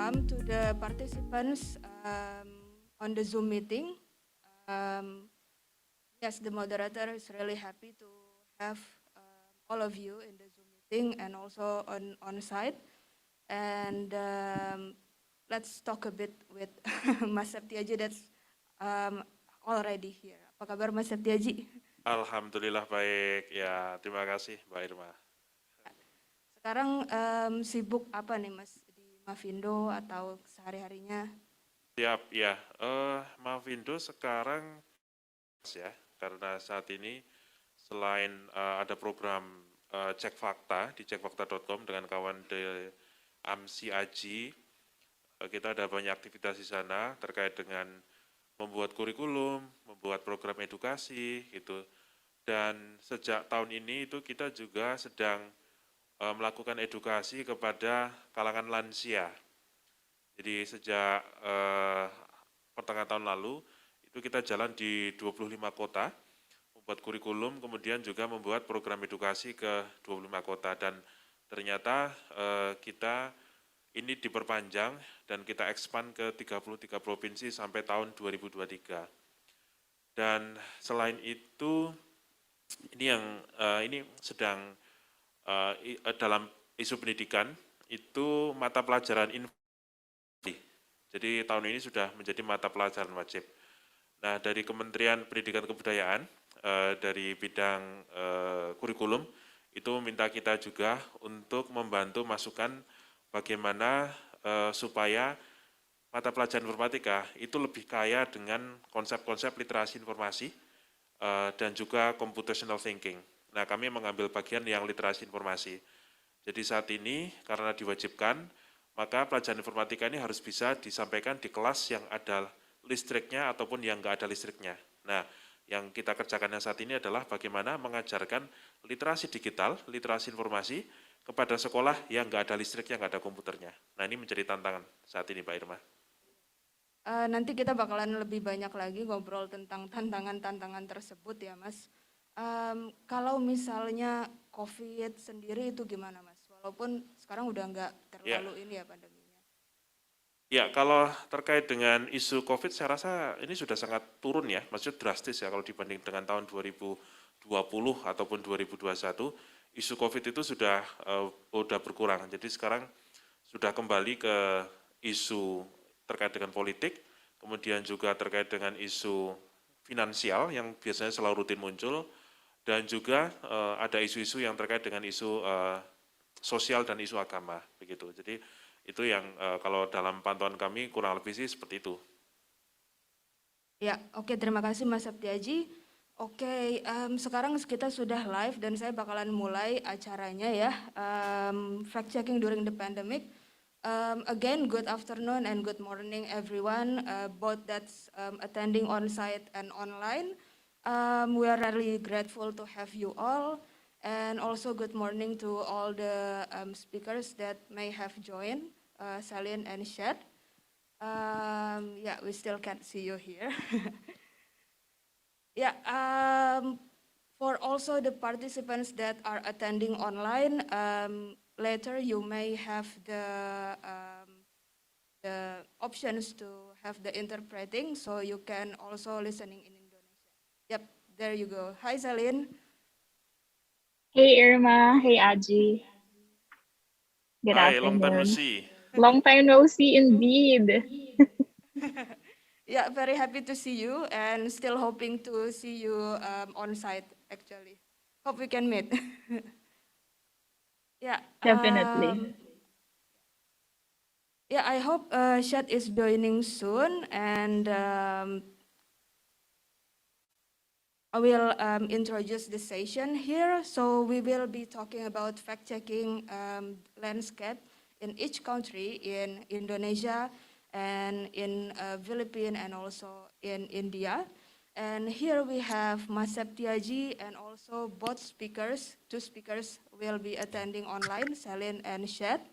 welcome to the participants on the Zoom meeting. Yes, the moderator is really happy to have all of you in the Zoom meeting and also on site. And let's talk a bit with Mas Septiaji that's already here. Apa kabar Mas Septiaji? Alhamdulillah baik, ya terima kasih Mbak Irma. Sekarang sibuk apa nih Mas di Mavindo atau sehari-harinya? Siap, ya. Mavindo sekarang ya, karena saat ini selain ada program cek fakta di cekfakta.com dengan kawan de AMSI Aji, kita ada banyak aktivitas di sana terkait dengan membuat kurikulum, membuat program edukasi, gitu. Dan sejak tahun ini itu kita juga sedang melakukan edukasi kepada kalangan lansia. Jadi sejak pertengahan tahun lalu, itu kita jalan di 25 kota, membuat kurikulum, kemudian juga membuat program edukasi ke 25 kota. Dan ternyata kita ini diperpanjang dan kita expand ke 33 provinsi sampai tahun 2023. Dan selain itu, ini sedang dalam isu pendidikan itu mata pelajaran informasi. Jadi tahun ini sudah menjadi mata pelajaran wajib. Nah, dari Kementerian Pendidikan dan Kebudayaan dari bidang kurikulum itu minta kita juga untuk membantu masukan bagaimana supaya mata pelajaran informatika itu lebih kaya dengan konsep-konsep literasi informasi dan juga computational thinking. Nah, kami mengambil bagian yang literasi informasi. Jadi saat ini karena diwajibkan, maka pelajaran informatika ini harus bisa disampaikan di kelas yang ada listriknya ataupun yang nggak ada listriknya. Nah, yang kita kerjakan saat ini adalah bagaimana mengajarkan literasi digital, literasi informasi kepada sekolah yang nggak ada listriknya, nggak ada komputernya. Nah, ini menjadi tantangan saat ini, Pak Irma. Nanti kita bakalan lebih banyak lagi ngobrol tentang tantangan-tantangan tersebut ya Mas. Kalau misalnya COVID sendiri itu gimana Mas? Walaupun sekarang udah nggak terlalu ini ya pandeminya. Ya, kalau terkait dengan isu COVID, saya rasa ini sudah sangat turun ya, maksudnya drastis ya kalau dibanding dengan tahun 2020 ataupun 2021, isu COVID itu sudah berkurang. Jadi sekarang sudah kembali ke isu terkait dengan politik, kemudian juga terkait dengan isu finansial yang biasanya selalu rutin muncul, dan juga ada isu-isu yang terkait dengan isu sosial dan isu agama, begitu. Jadi itu yang kalau dalam pantauan kami kurang lebih sih seperti itu. Ya, oke, terima kasih Mas Septiaji. Oke, sekarang kita sudah live dan saya bakalan mulai acaranya ya, fact checking during the pandemic. Again, good afternoon and good morning everyone, both that's attending on site and online. We are really grateful to have you all, and also good morning to all the speakers that may have joined, Salin and Shed. Yeah, we still can't see you here. Yeah, for also the participants that are attending online, later you may have the options to have the interpreting, so you can also listening in Indonesian. Yep, there you go. Hi, Salin. Hey, Irma. Hey, Aji. Good Hi, long time no afternoon. see. Long time no see indeed. Yeah, very happy to see you and still hoping to see you on site actually. Hope we can meet. Yeah. Definitely. Yeah, I hope Shad is joining soon, and I will introduce the session here. So we will be talking about fact-checking landscape in each country, in Indonesia and in Philippines and also in India. And here we have Mas Septiaji and also both speakers, two speakers will be attending online, Salin and Shad.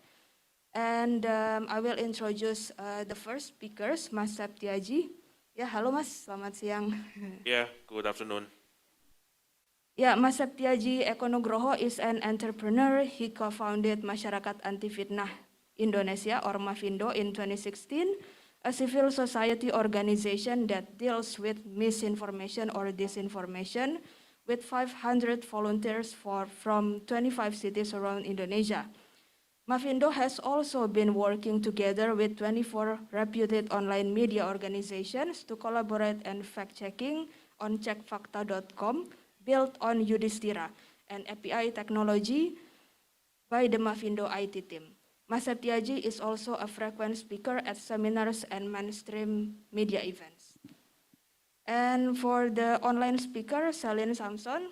And I will introduce the first speakers, Mas Septiaji. Ya, halo Mas, selamat siang. Yeah, good afternoon. Ya, Mas Septiaji Ekonogroho is an entrepreneur. He co-founded Masyarakat Anti Fitnah. Indonesia, or Mavindo, in 2016, a civil society organization that deals with misinformation or disinformation, with 500 volunteers from 25 cities around Indonesia. Mavindo has also been working together with 24 reputed online media organizations to collaborate and fact-checking on checkfakta.com, built on Yudhistira, an API technology by the Mavindo IT team. Mas Septiaji is also a frequent speaker at seminars and mainstream media events. And for the online speaker, Celine Samson,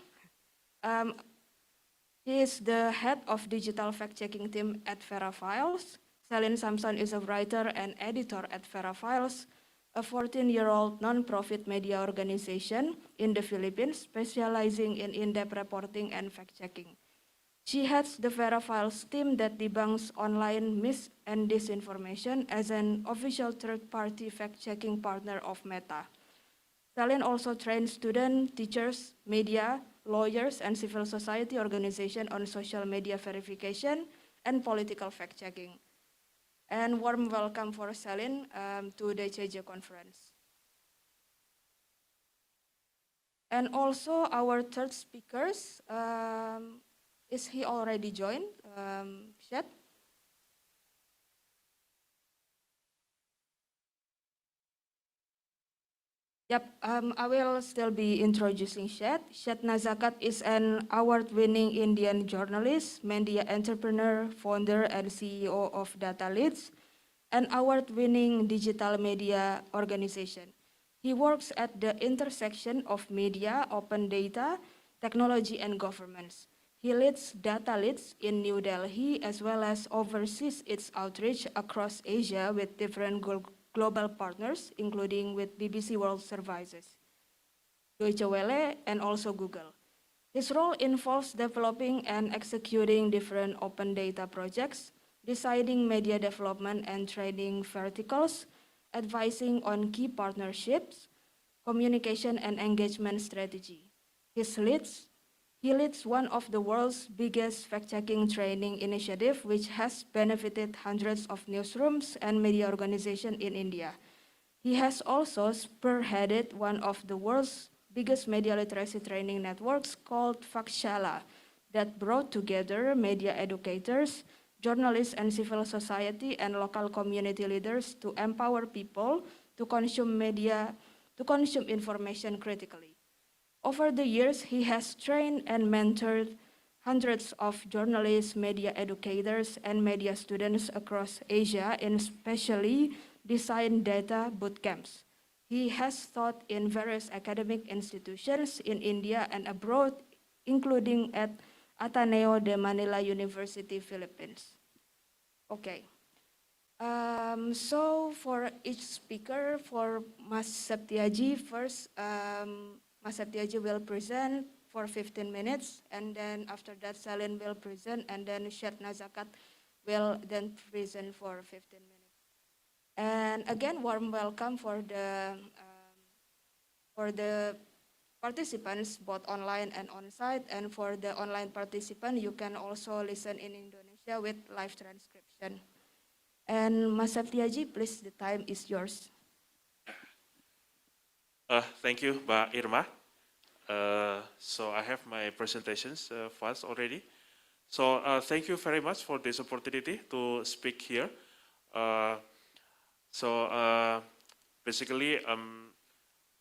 he is the head of digital fact-checking team at VeraFiles. Celine Samson is a writer and editor at VeraFiles, a 14-year-old non-profit media organization in the Philippines specializing in in-depth reporting and fact-checking. She heads the VeraFiles team that debunks online mis- and disinformation as an official third-party fact-checking partner of Meta. Celine also trains students, teachers, media, lawyers, and civil society organizations on social media verification and political fact-checking. And warm welcome for Celine to the CJ conference. And also our third speakers, is he already joined? Shed? Yep, I will still be introducing Shed. Shed Nazakat is an award-winning Indian journalist, media entrepreneur, founder, and CEO of Data Leads, an award-winning digital media organization. He works at the intersection of media, open data, technology, and governments. He leads Data Leads in New Delhi, as well as oversees its outreach across Asia with different global partners, including with BBC World Services, Deutsche Welle, and also Google. His role involves developing and executing different open data projects, deciding media development and training verticals, advising on key partnerships, communication and engagement strategy. He leads one of the world's biggest fact-checking training initiative, which has benefited hundreds of newsrooms and media organizations in India. He has also spearheaded one of the world's biggest media literacy training networks called Fakshala that brought together media educators, journalists and civil society and local community leaders to empower people to consume media, to consume information critically. Over the years, he has trained and mentored hundreds of journalists, media educators, and media students across Asia in specially designed data bootcamps. He has taught in various academic institutions in India and abroad, including at Ateneo de Manila University, Philippines. Okay. So for each speaker, for Mas Septiaji, first, Mas Septiaji will present for 15 minutes, and then after that, Celine will present, and then Shed Nazakat will then present for 15 minutes. And again, warm welcome for the participants, both online and on-site, and for the online participant, you can also listen in Indonesia with live transcription. And Mas Septiaji, please, the time is yours. Thank you, Mbak Irma. So I have my presentations first already. So thank you very much for this opportunity to speak here. Basically,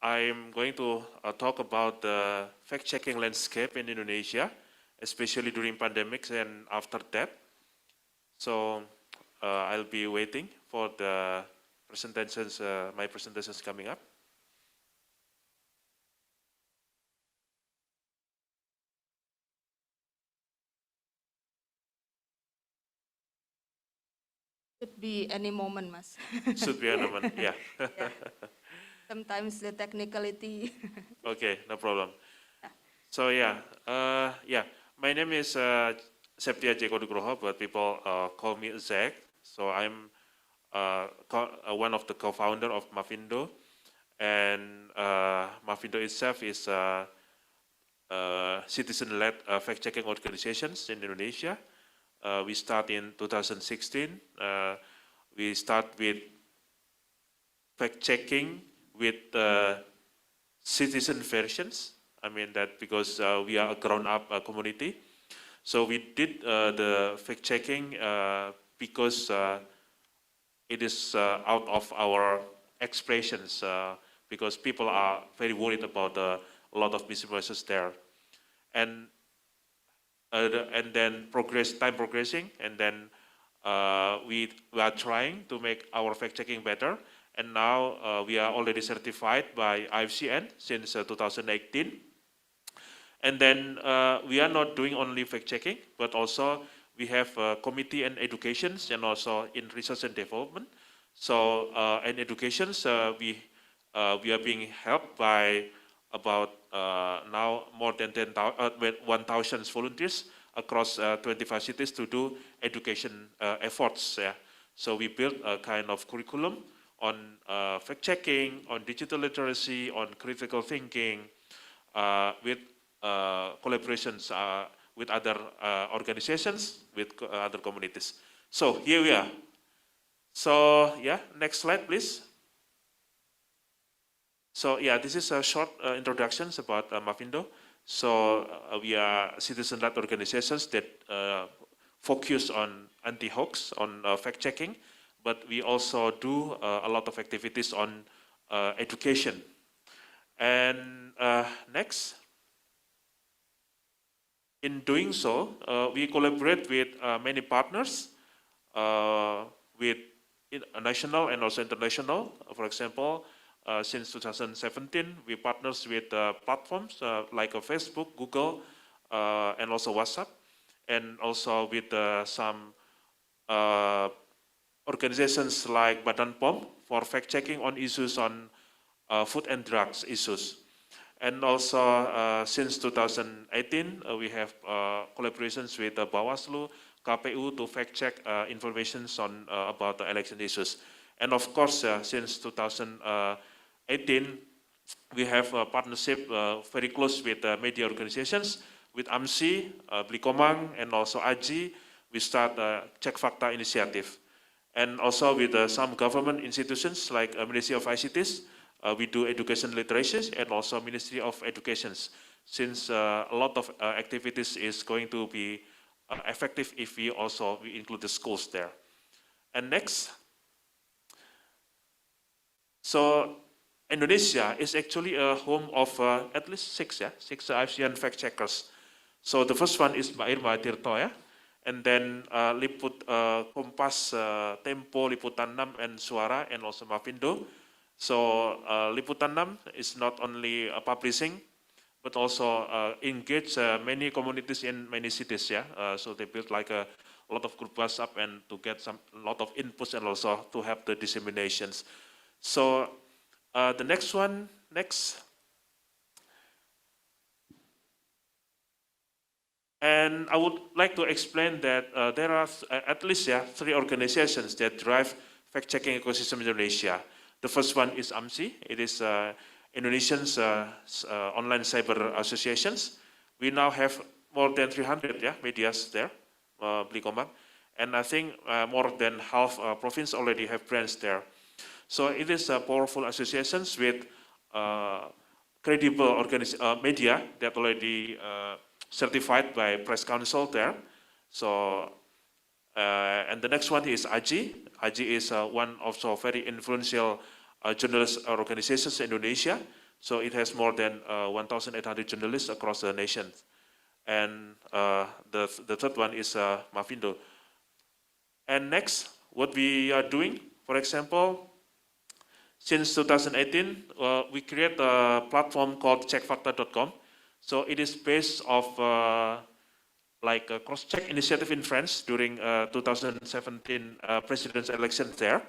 I'm going to talk about the fact-checking landscape in Indonesia, especially during pandemics and after that. So I'll be waiting for the presentations, my presentations coming up. Should be any moment, Mas. Should be a moment, yeah. Yeah. Sometimes the technicality. Okay, no problem. So yeah, my name is Septiaji Kodugroho, but people call me Zach. So I'm one of the co-founder of Mavindo, and Mavindo itself is citizen-led fact-checking organizations in Indonesia. we start in 2016. We start with fact-checking with citizen versions. I mean that because we are a grown-up community. So we did the fact-checking because it is out of our expressions because people are very worried about a lot of misinformation there. And then time progressing, and then we are trying to make our fact-checking better. And now we are already certified by IFCN since 2018. And then we are not doing only fact-checking, but also we have a committee in education and also in research and development. So in education, we are being helped by about now more than 1,000 volunteers across 25 cities to do education efforts. Yeah. So we built a kind of curriculum on fact-checking, on digital literacy, on critical thinking, with collaborations with other organizations, with other communities. So here we are. So yeah, next slide, please. So yeah, this is a short introductions about Mavindo. So we are citizen-led organizations that focus on anti-hoax, on fact-checking, but we also do a lot of activities on education. And next. In doing so, we collaborate with many partners, with national and also international. For example, since 2017, we partners with platforms like Facebook, Google, and also WhatsApp, and also with some organizations like Badan POM for fact-checking on issues on food and drugs issues. And also, since 2018, we have collaborations with Bawaslu, KPU to fact-check information on about the election issues. And of course, since 2018, we have a partnership very close with media organizations, with AMSI, Blikomang, and also AJI. We start a Cek Fakta initiative. And also with some government institutions like Ministry of ICTs, we do education literacy and also Ministry of Education, since a lot of activities is going to be effective if we include the schools there. And next. So Indonesia is actually a home of at least six IFCN fact checkers. So the first one is Mbak Irma Tirto, yeah? And then Kompas, Tempo, Liputan 6, and Suara, and also Mavindo. So Liputan 6 is not only publishing, but also engage many communities in many cities. Yeah, so they built like a lot of group WhatsApp and to get a lot of inputs and also to have the disseminations. So the next. And I would like to explain that there are at least 3 organizations that drive fact-checking ecosystem in Indonesia. The first one is AMSI. It is Indonesian's online cyber associations. We now have more than 300 medias there, Blikomang. And I think more than half province already have brands there. So it is powerful associations with credible media that already certified by Press Council there. So, and the next one is AJI. AJI is one also very influential journalist organizations in Indonesia. So it has more than 1,800 journalists across the nation. And the third one is Mavindo. And next, what we are doing, for example, since 2018, we create a platform called CekFakta.com. So it is based off like a cross-check initiative in France during 2017 presidential election there.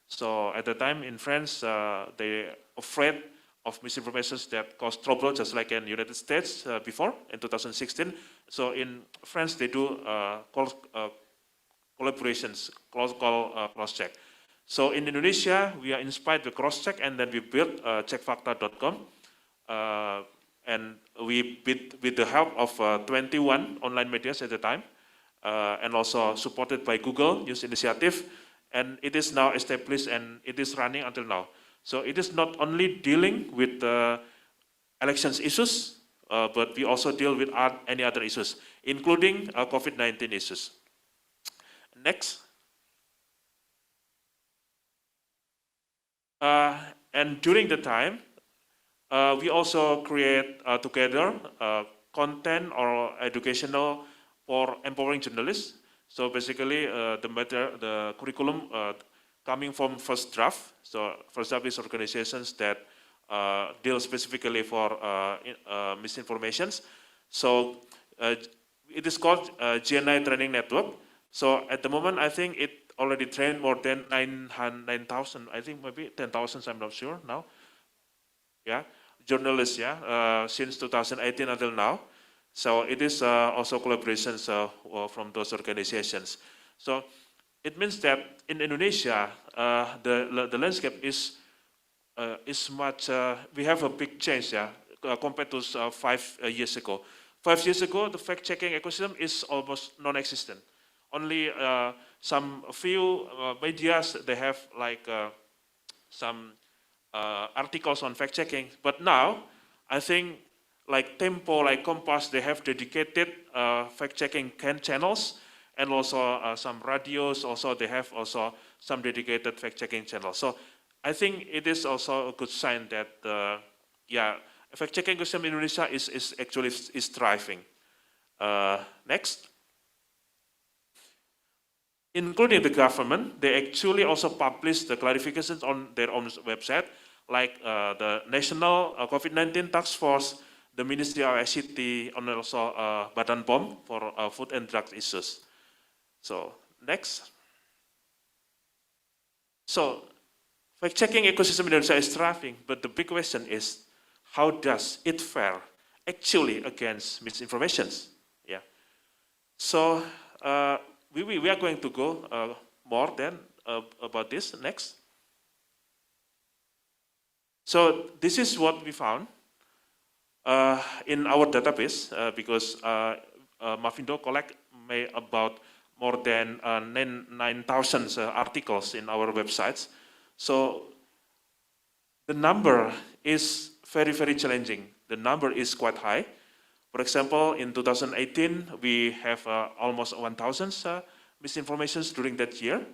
So at the time in France, they afraid of misinformation that caused trouble, just like in United States before in 2016. So in France, they do collaborations, cross-check. So in Indonesia, we are inspired by cross-check, and then we built CekFakta.com. And we, with the help of 21 online medias at the time, and also supported by Google Youth Initiative, and it is now established and it is running until now. So it is not only dealing with the elections issues, but we also deal with any other issues, including COVID-19 issues. Next. And during the time, we also create together content or educational for empowering journalists. So basically, the curriculum coming from First Draft. So First Draft is organizations that deal specifically for misinformations. So it is called GNI Training Network. So at the moment, I think it already trained more than 9,000, I think maybe 10,000, I'm not sure now. Yeah, journalists, yeah, since 2018 until now. So it is also collaborations from those organizations. So it means that in Indonesia, the landscape is much, we have a big change, yeah, compared to 5 years ago. 5 years ago, the fact-checking ecosystem is almost non-existent. Only some few medias, they have like some articles on fact-checking. But now, I think like Tempo, like Kompas, they have dedicated fact-checking channels, and also some radios, also they have also some dedicated fact-checking channels. So I think it is also a good sign that, yeah, fact-checking ecosystem in Indonesia is actually thriving. Next. Including the government, they actually also publish the clarifications on their own website, like the National COVID-19 Task Force, the Ministry of ICT, and also Badan POM for food and drug issues. So next. So fact-checking ecosystem in Indonesia is thriving, but the big question is, how does it fare actually against misinformations? Yeah. So we are going to go more than about this next. So this is what we found in our database because Mavindo collect about more than 9,000 articles in our websites. So the number is very, very challenging. The number is quite high. For example, in 2018, we have almost 1,000 misinformations during that year.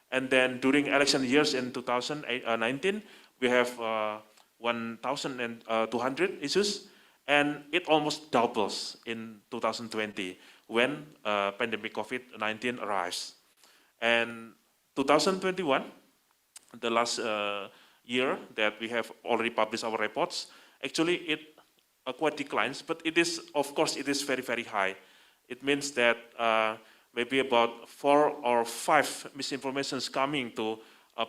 And then during election years in 2019, we have 1,200 issues. And it almost doubles in 2020 when pandemic COVID-19 arrives. And 2021, the last year that we have already published our reports, actually it quite declines, but it is, of course, it is very, very high. It means that maybe about 4 or 5 misinformations coming to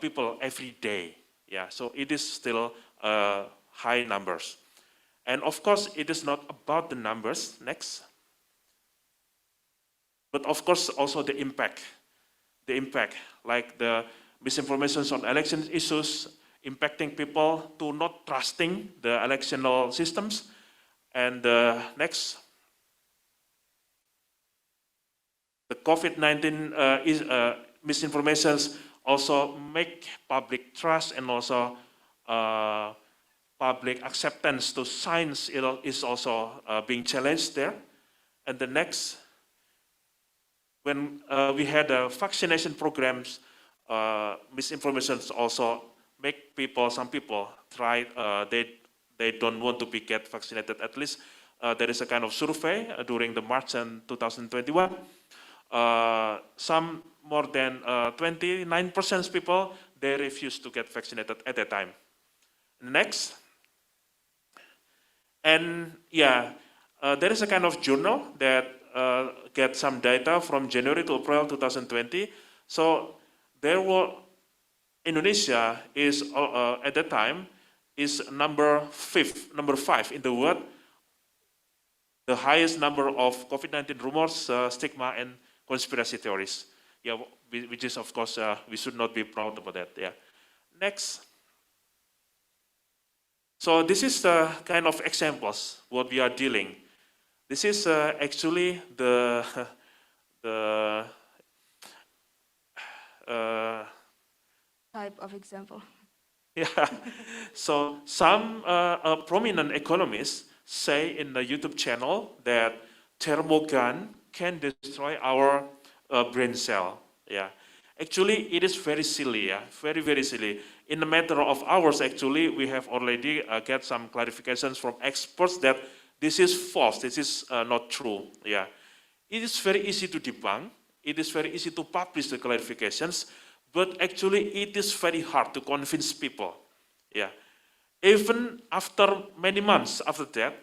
people every day. Yeah, so it is still high numbers. And of course, it is not about the numbers, next. But of course, also the impact, like the misinformations on election issues, impacting people to not trusting the electional systems. And next, the COVID-19 misinformations also make public trust and also public acceptance to science is also being challenged there. And the next, when we had vaccination programs, misinformations also make people, some people try, they don't want to get vaccinated. At least there is a kind of survey during the March and 2021. Some more than 29% people, they refuse to get vaccinated at that time. Next. And yeah, there is a kind of journal that get some data from January to April 2020. So there were, Indonesia is at that time is number 5 in the world, the highest number of COVID-19 rumors, stigma, and conspiracy theories. Yeah, which is, of course, we should not be proud about that. Yeah. Next. So this is the kind of examples what we are dealing. This is actually the the Type of example. yeah. So some prominent economists say in the YouTube channel that thermogun can destroy our brain cell. Yeah. Actually, it is very silly. Yeah, very very silly. In a matter of hours, actually, we have already get some clarifications from experts that this is false. This is not true. Yeah. It is very easy to debunk. It is very easy to publish the clarifications, but actually it is very hard to convince people. Yeah. Even after many months after that,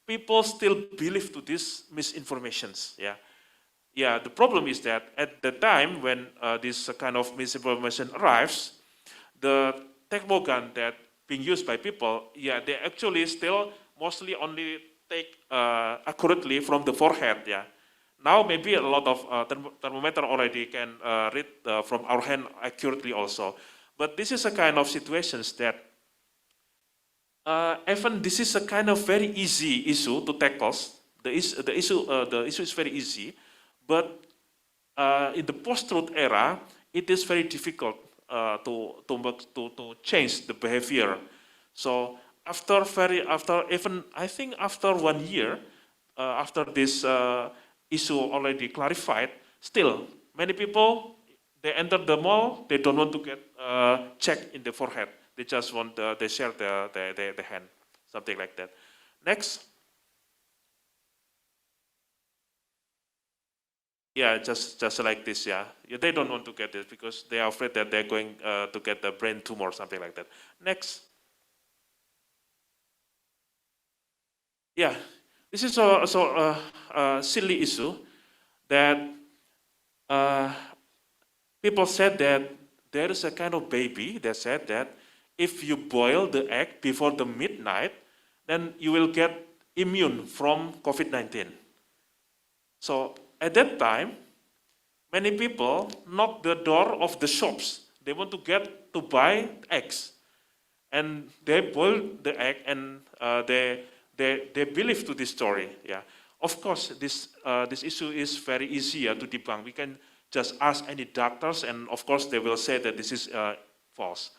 people still believe to these misinformations. Yeah. Yeah, the problem is that at the time when this kind of misinformation arrives, the thermogun that being used by people, yeah, they actually still mostly only take accurately from the forehead. Yeah. Now maybe a lot of thermometer already can read from our hand accurately also. But this is a kind of situations that even this is a kind of very easy issue to tackle. The issue is very easy, but in the post-truth era, it is very difficult to change the behavior. So even I think after 1 year, after this issue already clarified, still many people they enter the mall, they don't want to get checked in the forehead. They just want they share the hand, something like that. Next. Yeah, just like this, yeah. They don't want to get it because they are afraid that they're going to get a brain tumor or something like that. Next. Yeah, this is also a silly issue that people said that there is a kind of baby that said that if you boil the egg before the midnight, then you will get immune from COVID-19. So at that time, many people knock the door of the shops. They want to buy eggs, and they boil the egg, and they believe to this story. Yeah, of course, this issue is very easier to debunk. We can just ask any doctors, and of course they will say that this is false.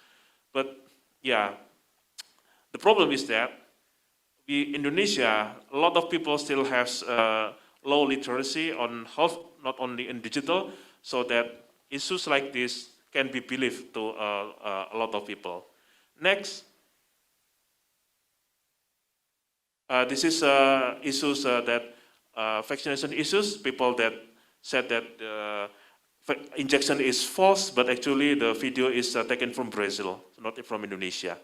But yeah, the problem is that Indonesia, a lot of people still have low literacy on health, not only in digital, so that issues like this can be believed to a lot of people. Next, this is issues that vaccination issues. People that said that injection is false, but actually the video is taken from Brazil, not from Indonesia.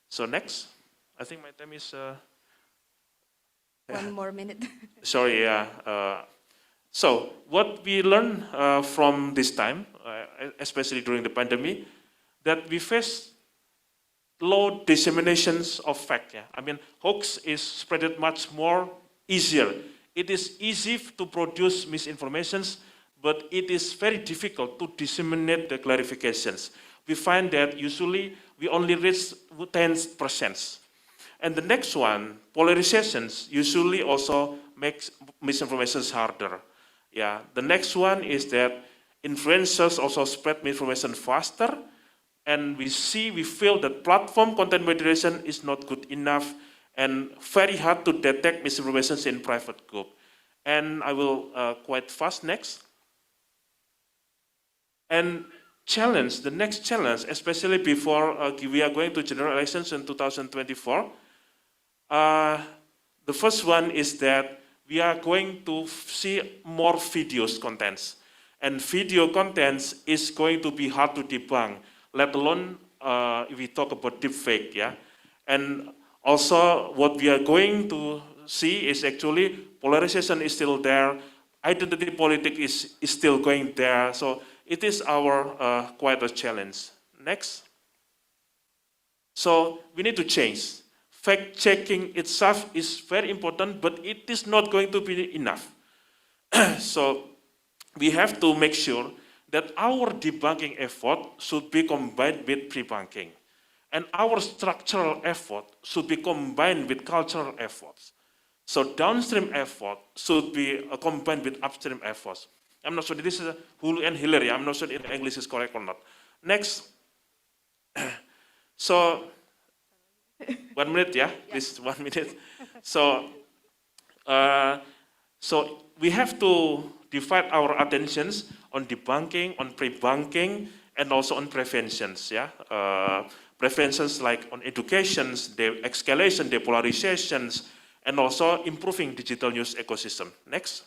So next, I think my time is. 1 more minute. Sorry, yeah. So what we learned from this time, especially during the pandemic, that we face low disseminations of fact. Yeah? I mean, hoax is spreaded much more easier. It is easy to produce misinformations, but it is very difficult to disseminate the clarifications. We find that usually we only reach 10%. And the next one, polarizations, usually also makes misinformations harder. Yeah. The next one is that influencers also spread misinformation faster, and we feel that platform content moderation is not good enough and very hard to detect misinformations in private group. And I will quite fast next. And the next challenge, especially before we are going to general elections in 2024, the first one is that we are going to see more videos contents. And video contents is going to be hard to debunk, let alone if we talk about deepfake, yeah? And also what we are going to see is actually polarization is still there, identity politics is still going there, so it is our quite a challenge. Next. So we need to change. Fact-checking itself is very important, but it is not going to be enough. So we have to make sure that our debunking effort should be combined with pre-bunking. And our structural effort should be combined with cultural efforts. So downstream effort should be combined with upstream efforts. I'm not sure this is Hulu and Hillary. I'm not sure if English is correct or not. Next. So 1 minute, yeah, please 1 minute. So, so we have to divide our attentions on debunking, on pre-bunking, and also on preventions. Yeah, preventions like on educations, escalation, depolarizations, and also improving digital news ecosystem. Next.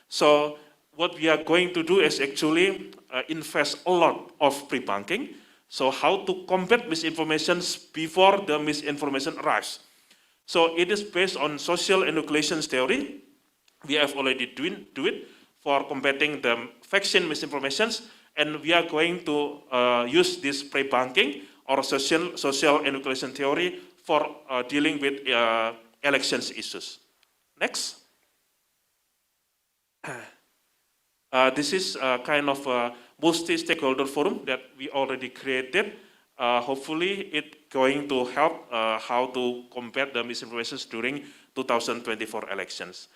So what we are going to do is actually invest a lot of pre-bunking. So how to combat misinformation before the misinformation arrives. So it is based on social inoculation theory. We have already do it for combating the vaccine misinformations, and we are going to use this pre-bunking or social inoculation theory for dealing with elections issues. Next. This is a kind of a multi-stakeholder forum that we already created. Hopefully, it's going to help how to combat the misinformation during 2024 elections.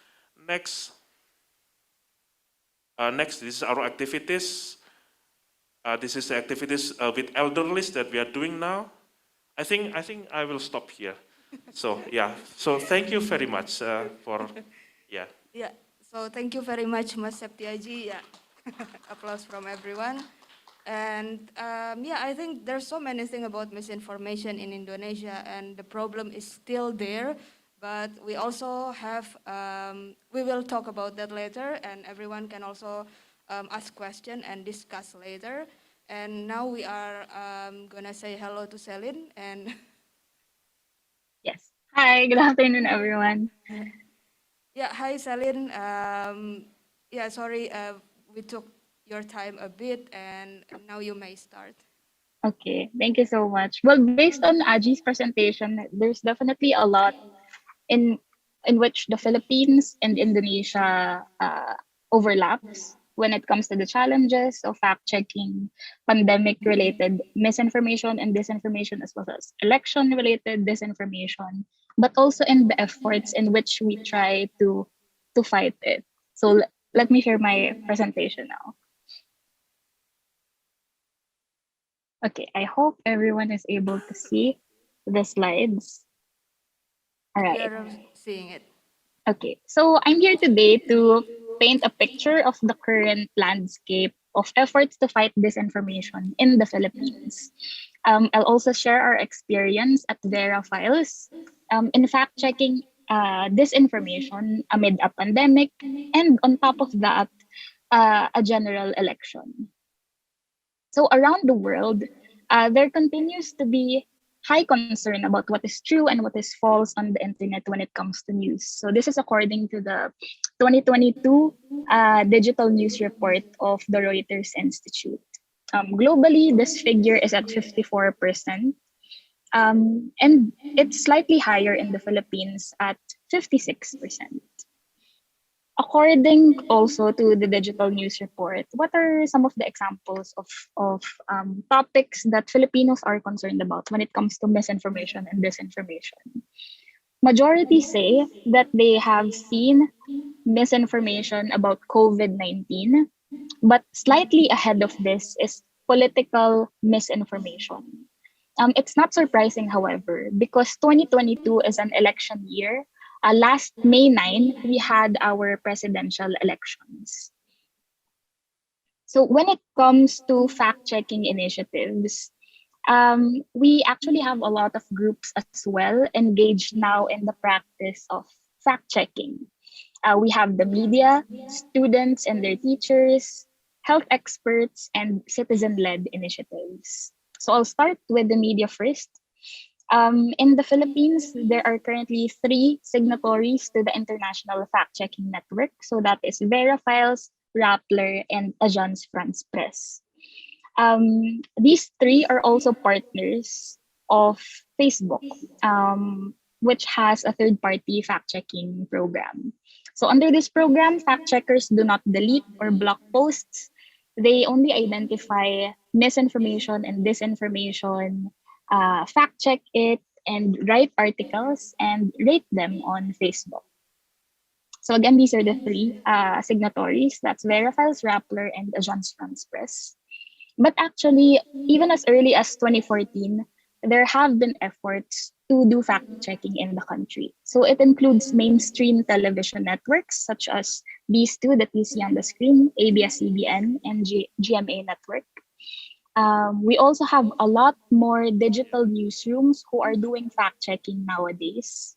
Next. Next, this is our activities. This is the activities with elderlies that we are doing now. I think I will stop here. So yeah. So thank you very much for yeah. Yeah. So thank you very much, Mas Septiaji. Yeah, applause from everyone. And yeah, I think there's so many things about misinformation in Indonesia, and the problem is still there. But we also have, we will talk about that later, and everyone can also ask questions and discuss later. And now we are gonna say hello to Celine and. Yes. Hi, good afternoon, everyone. Yeah, hi Celine. Yeah, sorry, we took your time a bit, and now you may start. Okay, thank you so much. Well, based on Aji's presentation, there's definitely a lot in in which the Philippines and Indonesia overlaps when it comes to the challenges of fact checking, pandemic related misinformation and disinformation, as well as election related disinformation, but also in the efforts in which we try to fight it. So let me share my presentation now. Okay, I hope everyone is able to see the slides. All We right. are seeing it. Okay, so I'm here today to paint a picture of the current landscape of efforts to fight disinformation in the Philippines. I'll also share our experience at Vera Files in fact checking disinformation amid a pandemic, and on top of that, a general election. So around the world, there continues to be high concern about what is true and what is false on the internet when it comes to news. So this is according to the 2022 digital news report of the Reuters Institute. Globally, this figure is at 54%, and it's slightly higher in the Philippines at 56%. According also to the digital news report, what are some of the examples of topics that Filipinos are concerned about when it comes to misinformation and disinformation? Majority say that they have seen misinformation about COVID-19, but slightly ahead of this is political misinformation. It's not surprising, however, because 2022 is an election year. Last May 9, we had our presidential elections. So when it comes to fact-checking initiatives, we actually have a lot of groups as well engaged now in the practice of fact-checking. We have the media, students and their teachers, health experts, and citizen-led initiatives. So I'll start with the media first. In the Philippines, there are currently 3 signatories to the International Fact-Checking Network. So that is Vera Files, Rappler, and Agence France Presse. These 3 are also partners of Facebook, which has a third-party fact-checking program. So under this program, fact-checkers do not delete or block posts. They only identify misinformation and disinformation, fact check it, and write articles and rate them on Facebook. So again, these are the three signatories. That's Verifiles, Rappler, and Agence France-Presse. But actually, even as early as 2014, there have been efforts to do fact checking in the country. So it includes mainstream television networks such as these two that you see on the screen, ABS-CBN and GMA Network. We also have a lot more digital newsrooms who are doing fact checking nowadays,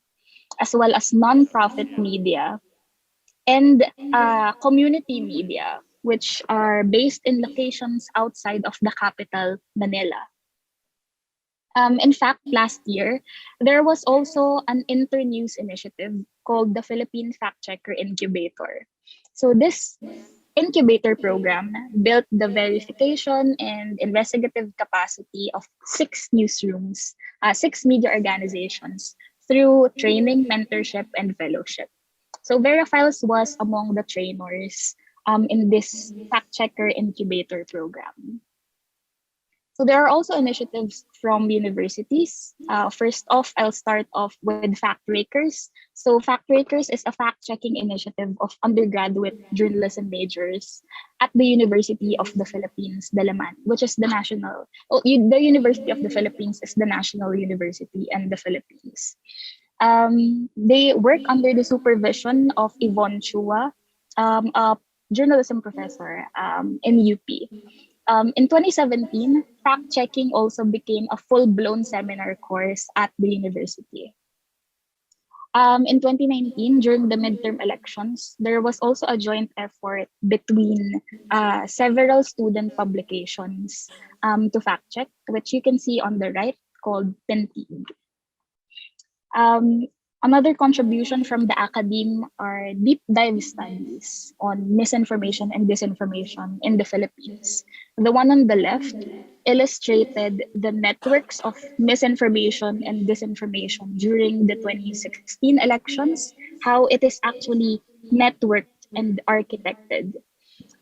as well as non-profit media and community media, which are based in locations outside of the capital, Manila. In fact, last year, there was also an internews initiative called the Philippine Fact Checker Incubator. So this incubator program built the verification and investigative capacity of 6 newsrooms, 6 media organizations through training, mentorship, and fellowship. So Verifiles was among the trainers in this fact checker incubator program. So there are also initiatives from universities. First off, I'll start off with FactRakers. So FactRakers is a fact-checking initiative of undergraduate journalism majors at the University of the Philippines, Dalaman, which is the national. The University of the Philippines is the national university in the Philippines. They work under the supervision of Yvonne Chua, a journalism professor in UP. In 2017, fact checking also became a full blown seminar course at the university. In 2019, during the midterm elections, there was also a joint effort between several student publications to fact check, which you can see on the right, called PINTIG. Another contribution from the academe are deep dive studies on misinformation and disinformation in the Philippines. The one on the left illustrated the networks of misinformation and disinformation during the 2016 elections, how it is actually networked and architected.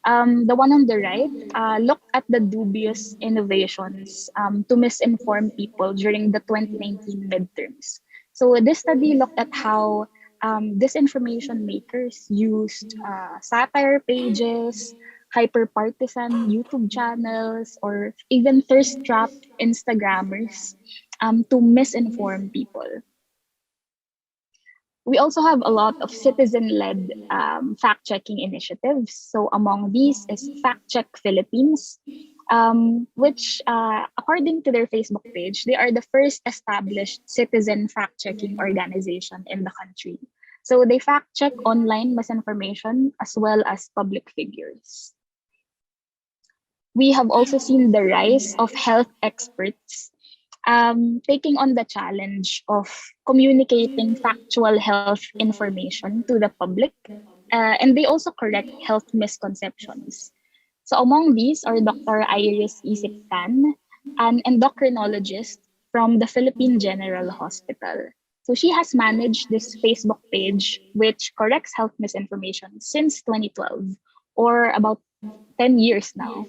The one on the right looked at the dubious innovations to misinform people during the 2019 midterms. So this study looked at how disinformation makers used satire pages, hyper-partisan YouTube channels, or even thirst-trapped Instagrammers to misinform people. We also have a lot of citizen-led fact-checking initiatives. So among these is Fact Check Philippines, which, according to their Facebook page, they are the first established citizen fact-checking organization in the country. So they fact-check online misinformation as well as public figures. We have also seen the rise of health experts taking on the challenge of communicating factual health information to the public, and they also correct health misconceptions. So among these are Dr. Iris Isip-Tan, an endocrinologist from the Philippine General Hospital. So she has managed this Facebook page, which corrects health misinformation since 2012, or about 10 years now.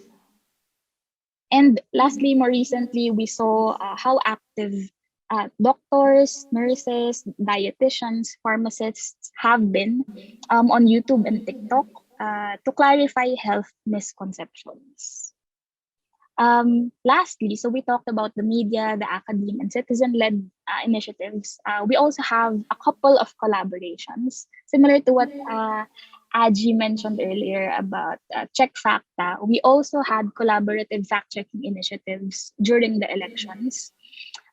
And lastly, more recently, we saw how active doctors, nurses, dietitians, pharmacists have been on YouTube and TikTok to clarify health misconceptions. Lastly, so we talked about the media, the academe, and citizen-led initiatives. We also have a couple of collaborations, similar to what Aji mentioned earlier about Check Facta. We also had collaborative fact-checking initiatives during the elections.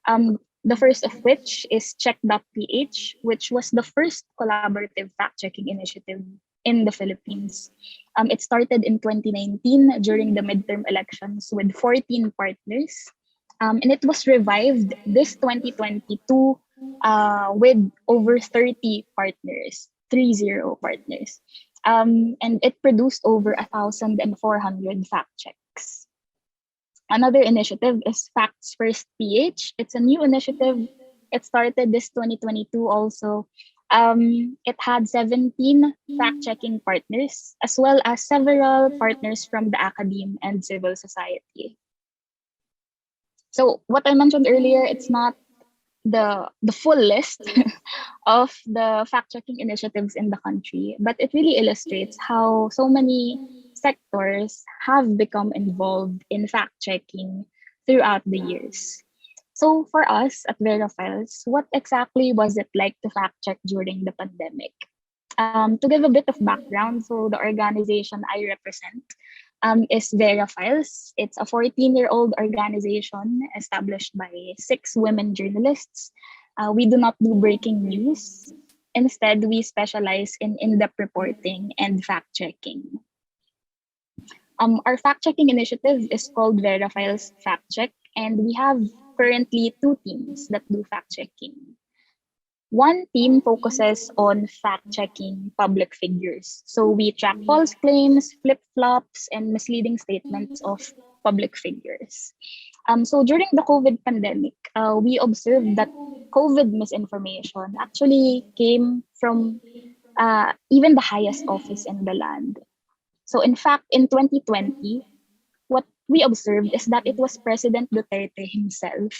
The first of which is Check.ph, which was the first collaborative fact-checking initiative in the Philippines. It started in 2019 during the midterm elections with 14 partners. And it was revived this 2022 with over 30 partners, 30 partners. And it produced over 1,400 fact checks. Another initiative is Facts First PH. It's a new initiative. It started this 2022 also. It had 17 fact-checking partners, as well as several partners from the academe and civil society. So what I mentioned earlier, it's not the full list of the fact-checking initiatives in the country, but it really illustrates how so many sectors have become involved in fact-checking throughout the years. So for us at Verifiles, what exactly was it like to fact-check during the pandemic? To give a bit of background, so the organization I represent is Verifiles. It's a 14-year-old organization established by 6 women journalists. We do not do breaking news. Instead, we specialize in in-depth reporting and fact-checking. Our fact-checking initiative is called Verifiles Fact Check, and we have currently 2 teams that do fact-checking. One team focuses on fact checking public figures. So we track false claims, flip flops, and misleading statements of public figures. So during the COVID pandemic, we observed that COVID misinformation actually came from even the highest office in the land. So in fact, in 2020, what we observed is that it was President Duterte himself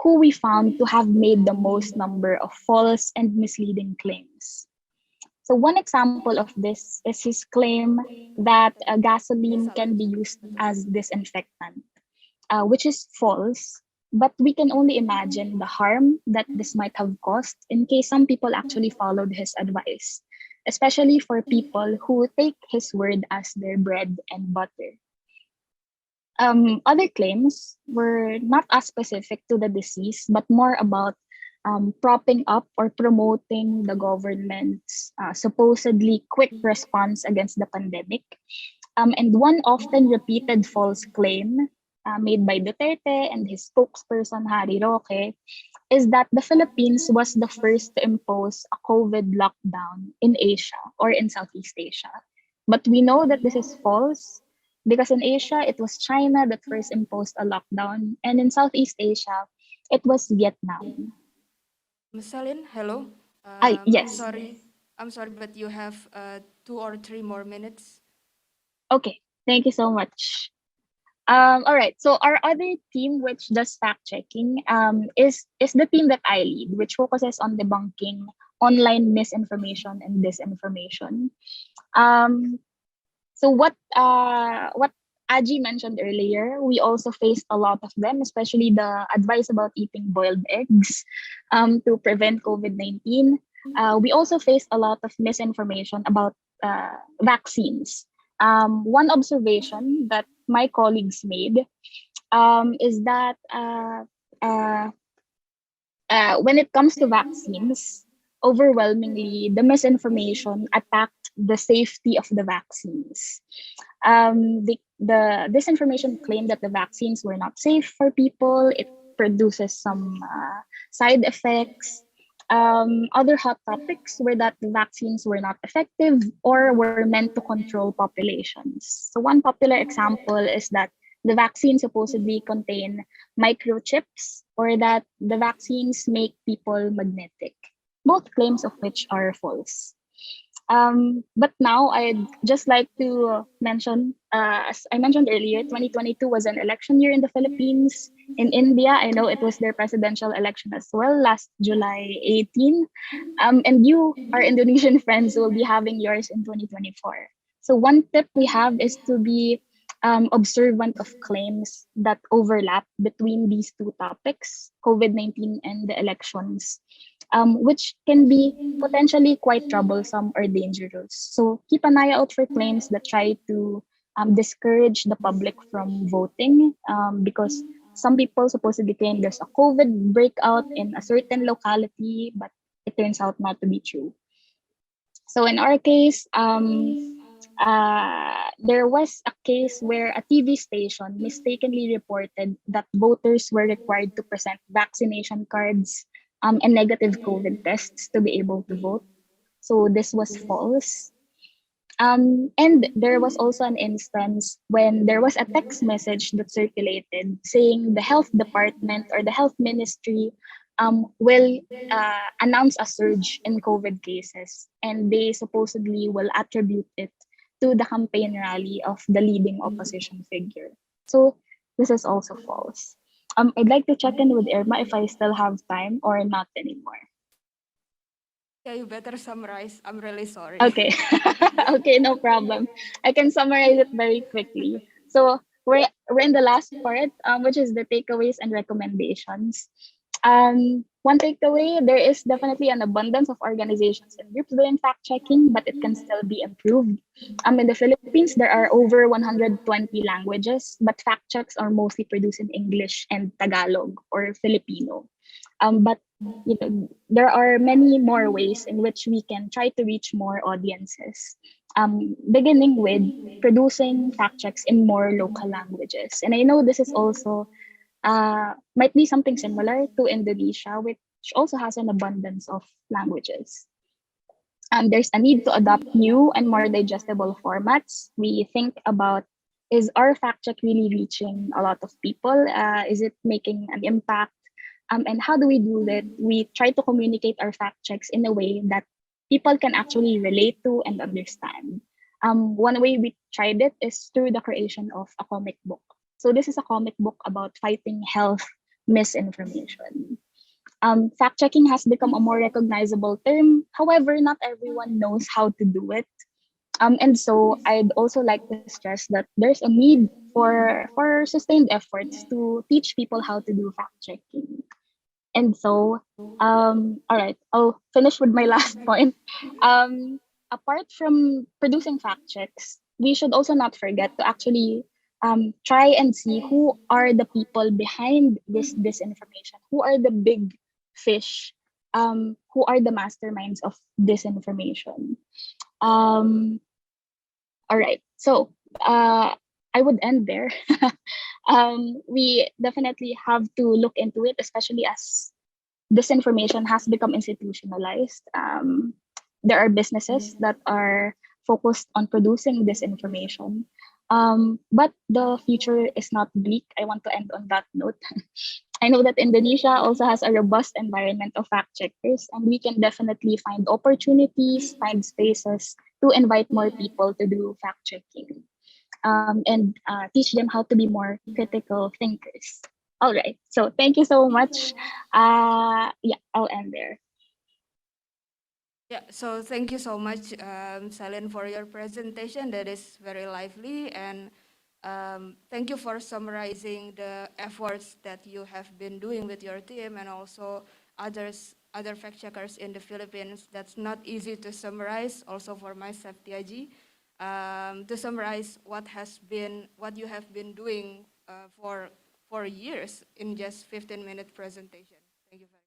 who we found to have made the most number of false and misleading claims. So one example of this is his claim that gasoline can be used as disinfectant, which is false. But we can only imagine the harm that this might have caused in case some people actually followed his advice, especially for people who take his word as their bread and butter. Other claims were not as specific to the disease, but more about propping up or promoting the government's supposedly quick response against the pandemic. And one often repeated false claim made by Duterte and his spokesperson, Harry Roque, is that the Philippines was the first to impose a COVID lockdown in Asia or in Southeast Asia. But we know that this is false because in Asia, it was China that first imposed a lockdown, and in Southeast Asia, it was Vietnam. Celine, hello. Yes. I'm sorry, but you have 2 or 3 more minutes. Okay. Thank you so much. All right. So our other team, which does fact checking, is the team that I lead, which focuses on debunking online misinformation and disinformation. Um, So what Aji mentioned earlier, we also faced a lot of them, especially the advice about eating boiled eggs to prevent COVID-19. We also faced a lot of misinformation about vaccines. One observation that my colleagues made is that uh, when it comes to vaccines, overwhelmingly, the misinformation attacked the safety of the vaccines. The disinformation claimed that the vaccines were not safe for people. It produces some side effects. Other hot topics were that the vaccines were not effective or were meant to control populations. So one popular example is that the vaccines supposedly contain microchips or that the vaccines make people magnetic, both claims of which are false. But now I'd just like to mention, as I mentioned earlier, 2022 was an election year in the Philippines. In India, I know it was their presidential election as well, last July 18. And you, our Indonesian friends, will be having yours in 2024. So one tip we have is to be observant of claims that overlap between these two topics, COVID-19 and the elections, which can be potentially quite troublesome or dangerous. So keep an eye out for claims that try to discourage the public from voting because some people supposedly claim there's a COVID breakout in a certain locality, but it turns out not to be true. So in our case, there was a case where a TV station mistakenly reported that voters were required to present vaccination cards and negative COVID tests to be able to vote. So this was false. And there was also an instance when there was a text message that circulated saying the health department or the health ministry will announce a surge in COVID cases, and they supposedly will attribute it to the campaign rally of the leading opposition figure. So this is also false. I'd like to check in with Irma if I still have time or not anymore. Yeah, you better summarize. I'm really sorry. Okay. Okay, no problem. I can summarize it very quickly. So we're in the last part, which is the takeaways and recommendations. One takeaway, there is definitely an abundance of organizations and groups doing fact checking, but it can still be improved. In the Philippines, there are over 120 languages, but fact checks are mostly produced in English and Tagalog or Filipino. But there are many more ways in which we can try to reach more audiences. Beginning with producing fact checks in more local languages. And I know this is also might be something similar to Indonesia, which also has an abundance of languages. There's a need to adopt new and more digestible formats. We think about, is our fact check really reaching a lot of people? Is it making an impact? And how do we do that? We try to communicate our fact checks in a way that people can actually relate to and understand. One way we tried it is through the creation of a comic book. So this is a comic book about fighting health misinformation. Fact checking has become a more recognizable term. However, not everyone knows how to do it. And so I'd also like to stress that there's a need for sustained efforts to teach people how to do fact checking. And so, all right, I'll finish with my last point. Apart from producing fact checks, we should also not forget to actually try and see who are the people behind this disinformation, who are the big fish, who are the masterminds of disinformation. Um, all right, so I would end there. We definitely have to look into it, especially as disinformation has become institutionalized. There are businesses that are focused on producing disinformation. But the future is not bleak. I want to end on that note. I know that Indonesia also has a robust environment of fact checkers, and we can definitely find opportunities, find spaces to invite more people to do fact checking, and teach them how to be more critical thinkers. All right. So thank you so much. Yeah, I'll end there. Yeah, so thank you so much, Celine, for your presentation. That is very lively, and thank you for summarizing the efforts that you have been doing with your team and also other fact checkers in the Philippines. That's not easy to summarize. Also for myself, Tiaji, to summarize what you have been doing for years in just 15-minute presentation. Thank you very much.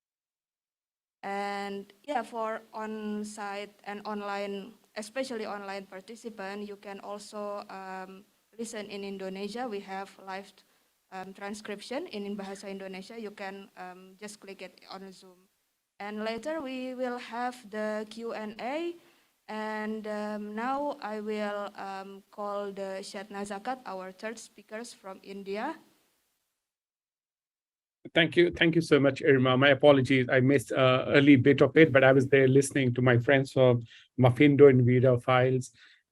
And yeah, for on-site and online, especially online participant, you can also listen in Indonesia. We have live transcription in Bahasa Indonesia. You can just click it on Zoom. And later we will have the Q&A. And now I will call the Shatna Zakat, our third speakers from India. Thank you so much, Irma. My apologies, I missed early bit of it, but I was there listening to my friends from Mafindo and Vida Files.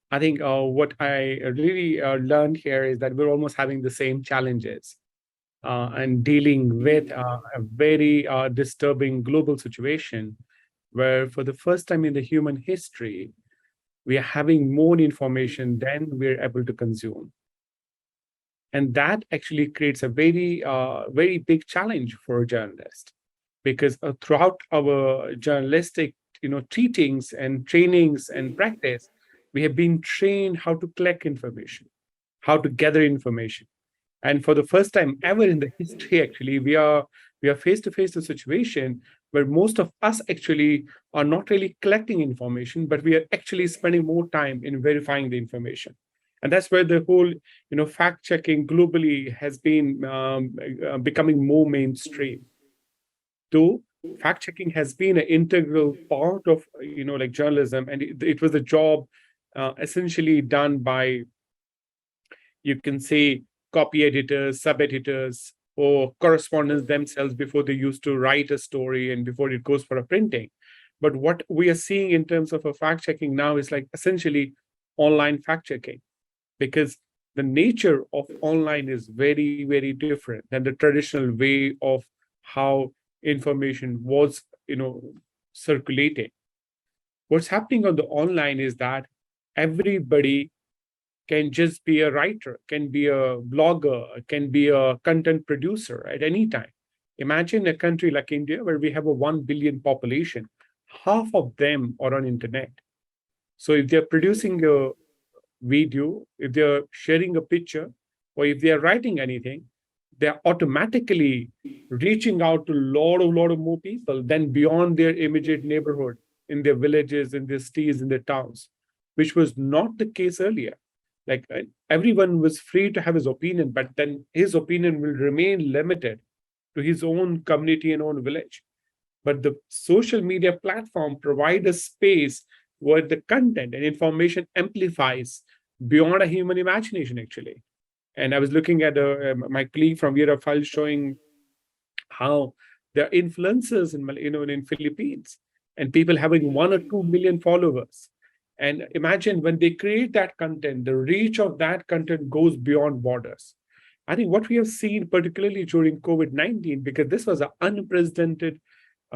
I think what I really learned here is that we're almost having the same challenges and dealing with a very disturbing global situation where for the first time in the human history, we are having more information than we're able to consume. And that actually creates a very big challenge for a journalist, because throughout our journalistic, teachings and trainings and practice, we have been trained how to collect information, how to gather information. And for the first time ever in the history, actually, we are face to face a situation where most of us actually are not really collecting information, but we are actually spending more time in verifying the information. And that's where the whole, fact checking globally has been becoming more mainstream. Though fact checking has been an integral part of, like journalism, and it was a job essentially done by, you can say, copy editors, sub editors, or correspondents themselves before they used to write a story and before it goes for a printing. But what we are seeing in terms of a fact checking now is like essentially online fact checking, because the nature of online is very different than the traditional way of how information was circulating. What's happening on the online is that everybody can just be a writer, can be a blogger, can be a content producer at any time. Imagine a country like India where we have a 1 billion population, half of them are on internet. So if they're producing a video, if they're sharing a picture, or if they're writing anything, they're automatically reaching out to a lot of more people than beyond their immediate neighborhood, in their villages, in their cities, in their towns, which was not the case earlier. Like everyone was free to have his opinion, but then his opinion will remain limited to his own community and own village. But the social media platform provide a space where the content and information amplifies beyond a human imagination, actually. And I was looking at my colleague from Vera File showing how there are influencers in Philippines, and people having 1 or 2 million followers. And imagine when they create that content, the reach of that content goes beyond borders. I think what we have seen, particularly during COVID-19, because this was an unprecedented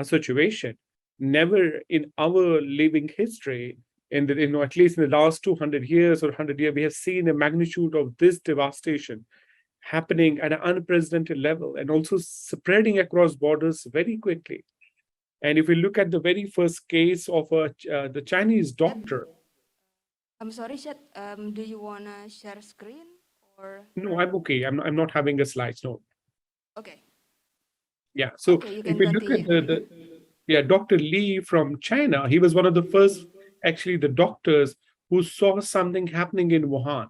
situation, never in our living history, at least in the last 200 years or 100 years, we have seen a magnitude of this devastation happening at an unprecedented level and also spreading across borders very quickly. And if we look at the very first case of the Chinese doctor. I'm sorry, Chet, do you want to share screen or? No, I'm okay. I'm not having a slides, no. Okay. Yeah, so Okay, you if can we look at continue. Dr. Li from China, he was one of the first, actually, the doctors who saw something happening in Wuhan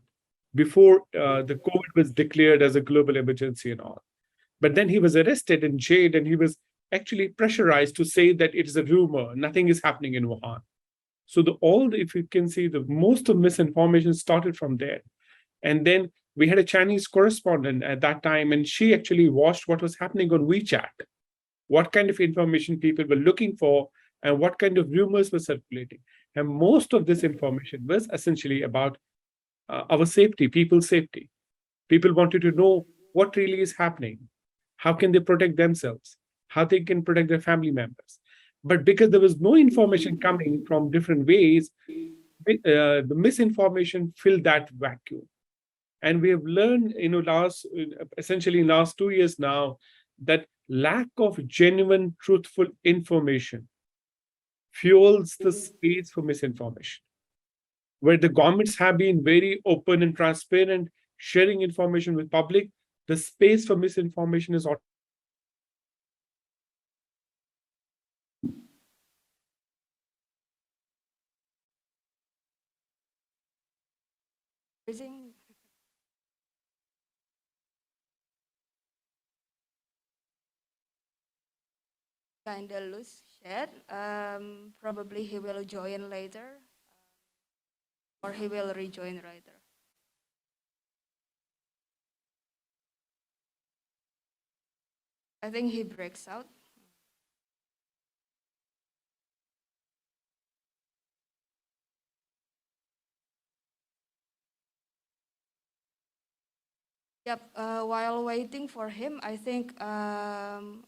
before the COVID was declared as a global emergency and all. But then he was arrested and jailed, and he was actually pressurized to say that it is a rumor, nothing is happening in Wuhan. So if you can see, the most of misinformation started from there. And then we had a Chinese correspondent at that time, and she actually watched what was happening on WeChat, what kind of information people were looking for, and what kind of rumors were circulating. And most of this information was essentially about our safety, people's safety. People wanted to know what really is happening, how can they protect themselves, how they can protect their family members. But because there was no information coming from different ways, the misinformation filled that vacuum. And we have learned, essentially in last 2 years now, that lack of genuine, truthful information fuels the space for misinformation. Where the governments have been very open and transparent, sharing information with public, the space for misinformation is Using kind of loose chat. Probably he will join later, or he will rejoin later. I think he breaks out. Yep, while waiting for him, I think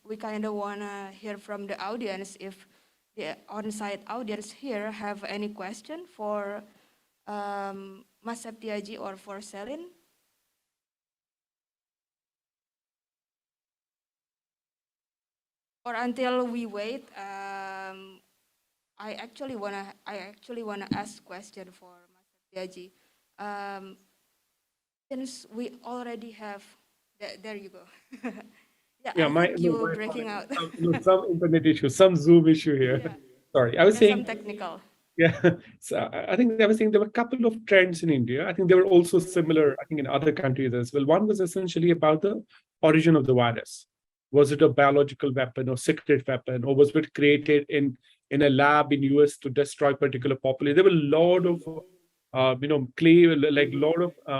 we kind of want to hear from the audience if the on-site audience here have any question for Mas Septiaji or for Selin. Or until we wait, I actually wanna ask question for Mas Septiaji. Since we already have, there you go. Yeah, I think you were breaking out. some internet issue, some Zoom issue here. Yeah. Sorry, I was saying. Some technical. Yeah, so I think I was saying there were a couple of trends in India. I think they were also similar, I think, in other countries as well. One was essentially about the origin of the virus. Was it a biological weapon or secret weapon, or was it created in a lab in US to destroy particular population? There were a lot of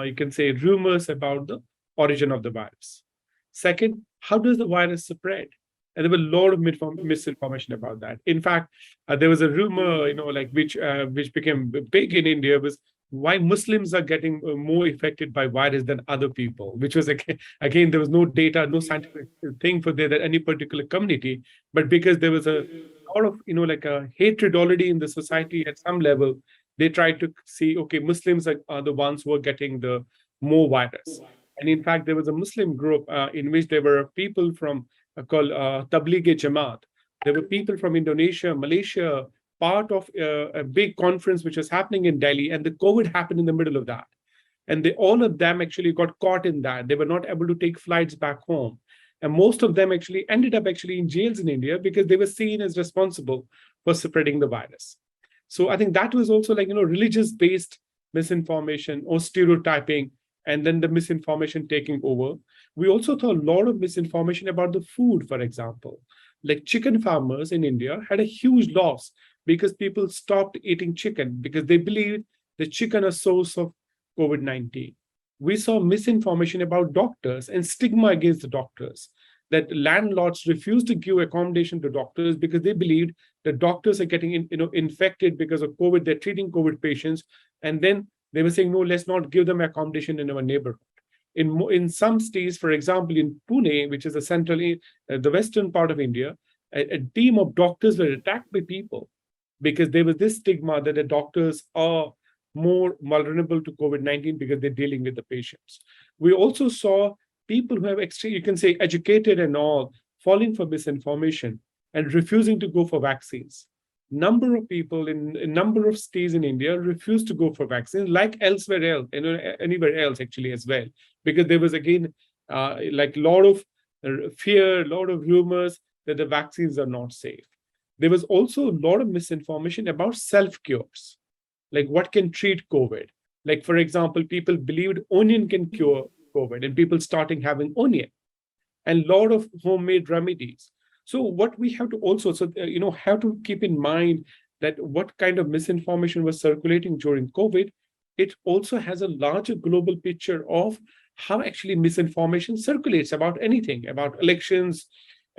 you can say, rumors about the origin of the virus. Second, how does the virus spread? And there were a lot of misinformation about that. In fact, there was a rumor, which became big in India, was why Muslims are getting more affected by virus than other people, which was again there was no data, no scientific thing for that any particular community, but because there was a lot of, like a hatred already in the society at some level. They try to see, okay, Muslims are the ones who are getting the more virus. And in fact, there was a Muslim group in which there were people from called Tabligh Jamaat. There were people from Indonesia, Malaysia, part of a big conference which was happening in Delhi, and the COVID happened in the middle of that. And all of them actually got caught in that. They were not able to take flights back home. And most of them actually ended up actually in jails in India because they were seen as responsible for spreading the virus. So I think that was also like, religious-based misinformation or stereotyping, and then the misinformation taking over. We also saw a lot of misinformation about the food, for example. Like chicken farmers in India had a huge loss because people stopped eating chicken because they believed the chicken a source of COVID-19. We saw misinformation about doctors and stigma against the doctors, that landlords refused to give accommodation to doctors because they believed that doctors are getting infected because of COVID. They're treating COVID patients. And then they were saying, no, let's not give them accommodation in our neighborhood. In some states, for example, in Pune, which is the western part of India, a team of doctors were attacked by people because there was this stigma that the doctors are more vulnerable to COVID-19 because they're dealing with the patients. We also saw people who have you can say educated and all, falling for misinformation and refusing to go for vaccines. Number of people in a number of states in India refused to go for vaccines, like elsewhere else, anywhere else actually as well, because there was again like a lot of fear, a lot of rumors that the vaccines are not safe. There was also a lot of misinformation about self-cures, like what can treat COVID. Like, for example, people believed onion can cure COVID, and people starting having onion, and a lot of homemade remedies. So what we have to also, have to keep in mind that what kind of misinformation was circulating during COVID, it also has a larger global picture of how actually misinformation circulates about anything, about elections,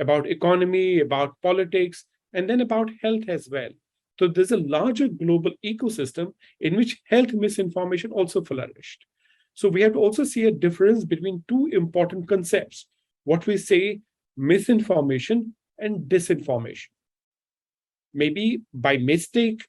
about economy, about politics, and then about health as well. So there's a larger global ecosystem in which health misinformation also flourished. So we have to also see a difference between two important concepts, what we say misinformation and disinformation. Maybe by mistake,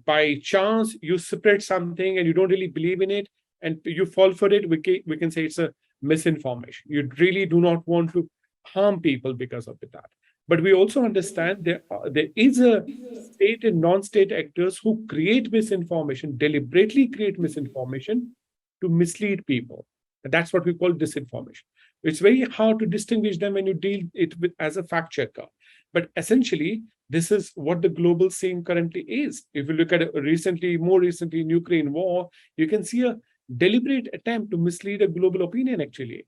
by chance, you spread something and you don't really believe in it and you fall for it, we can say it's a misinformation. You really do not want to harm people because of that. But we also understand there is a state and non-state actors who create misinformation, deliberately create misinformation to mislead people. And that's what we call disinformation. It's very hard to distinguish them when you deal it with as a fact checker. But essentially, this is what the global scene currently is. If you look at it more recently in Ukraine war, you can see a deliberate attempt to mislead a global opinion actually.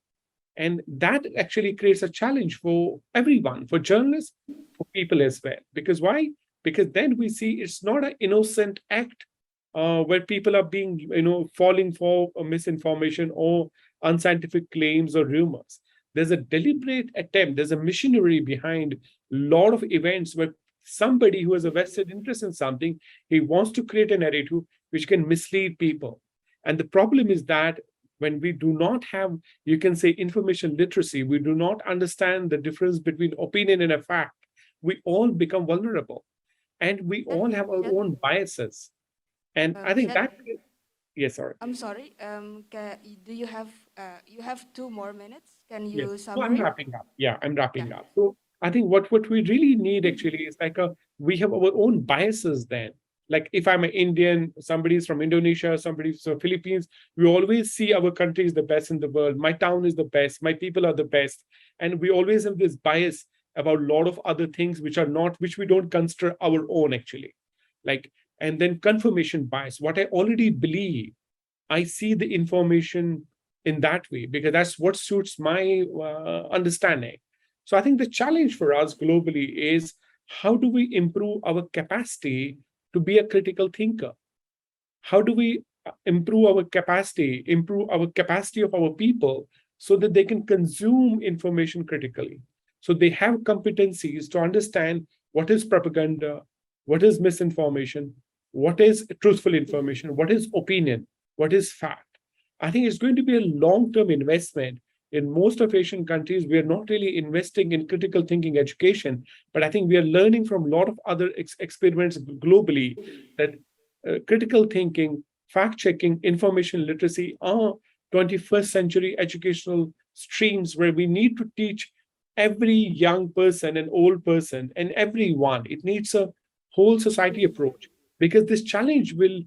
And that actually creates a challenge for everyone, for journalists, for people as well. Because why? Because then we see it's not an innocent act where people are being, falling for misinformation or unscientific claims or rumors. There's a deliberate attempt, there's a machinery behind a lot of events where somebody who has a vested interest in something, he wants to create a narrative which can mislead people. And the problem is that when we do not have, you can say, information literacy, we do not understand the difference between opinion and a fact, we all become vulnerable. And we all have our own biases. And I think that, yes, sorry. I'm sorry. Do you have 2 more minutes? Can you Yes. summarize? I'm wrapping up. Yeah, I'm wrapping up. So I think what we really need actually is like we have our own biases then. Like if I'm an Indian, somebody's from Indonesia, somebody's from Philippines, we always see our country is the best in the world. My town is the best. My people are the best. And we always have this bias about a lot of other things which we don't consider our own actually. And then confirmation bias, what I already believe, I see the information in that way because that's what suits my understanding. So I think the challenge for us globally is how do we improve our capacity to be a critical thinker? How do we improve our capacity of our people so that they can consume information critically? So they have competencies to understand what is propaganda, what is misinformation, what is truthful information, what is opinion, what is fact. I think it's going to be a long-term investment in most of Asian countries, we are not really investing in critical thinking education, but I think we are learning from a lot of other experiments globally that critical thinking, fact checking, information literacy are 21st century educational streams where we need to teach every young person and old person and everyone. It needs a whole society approach because this challenge will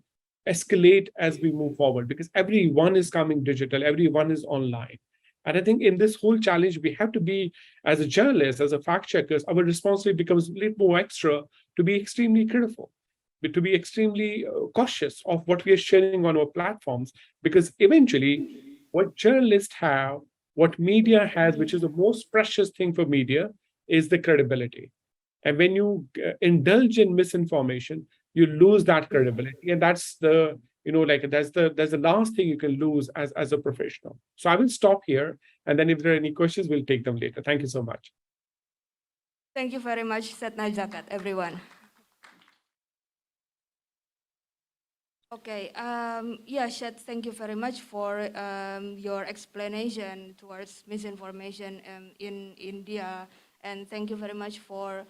escalate as we move forward because everyone is coming digital, everyone is online. And I think in this whole challenge, we have to be, as a journalist, as a fact checkers, our responsibility becomes a little more extra to be extremely critical, but to be extremely cautious of what we are sharing on our platforms, because eventually, what journalists have, what media has, which is the most precious thing for media, is the credibility. And when you indulge in misinformation, you lose that credibility, and that's the like that's the last thing you can lose as a professional. So I will stop here, and then if there are any questions, we'll take them later. Thank you so much. Thank you very much, Setna Zakat, everyone. Okay, yeah, Shed, thank you very much for your explanation towards misinformation in India, and thank you very much for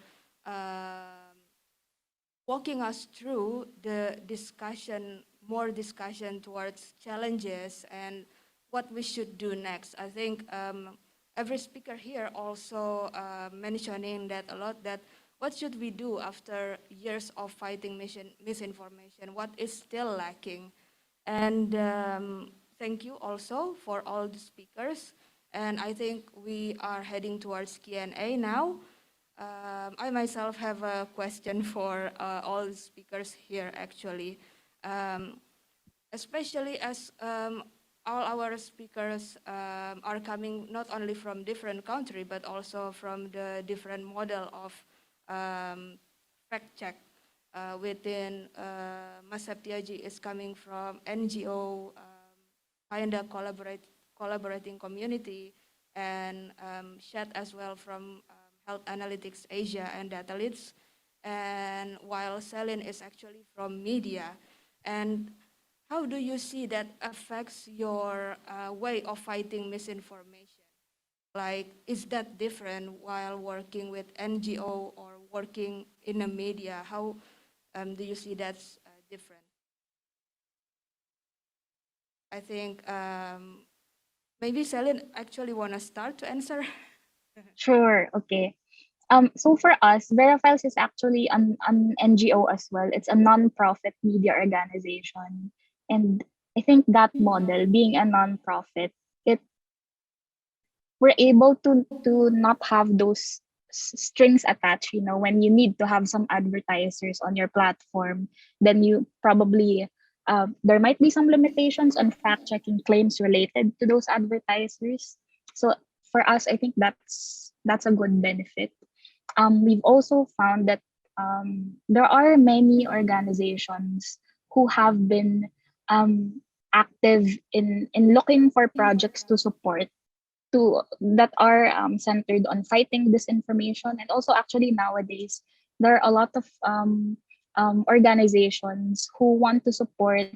walking us through the discussion, more discussion towards challenges and what we should do next. I think every speaker here also mentioning that a lot, that what should we do after years of fighting misinformation? What is still lacking? And thank you also for all the speakers. And I think we are heading towards Q&A now. I myself have a question for all the speakers here, actually. Especially as all our speakers are coming not only from different country, but also from the different model of fact check within Mas Septiaji is coming from NGO, kind of collaborating community, and Shed as well from Health Analytics Asia and Data Leads, and while Celine is actually from media. And how do you see that affects your way of fighting misinformation? Like, is that different while working with NGO or working in the media? How do you see that's different? I think maybe Celine actually want to start to answer. Sure. Okay. So for us, Verifiles is actually an NGO as well. It's a non-profit media organization. And I think that model, being a non-profit, it we're able to not have those strings attached. When you need to have some advertisers on your platform, then you probably there might be some limitations on fact checking claims related to those advertisers. So for us, I think that's a good benefit. We've also found that there are many organizations who have been active in looking for projects to support that are centered on fighting disinformation. And also, actually, nowadays there are a lot of organizations who want to support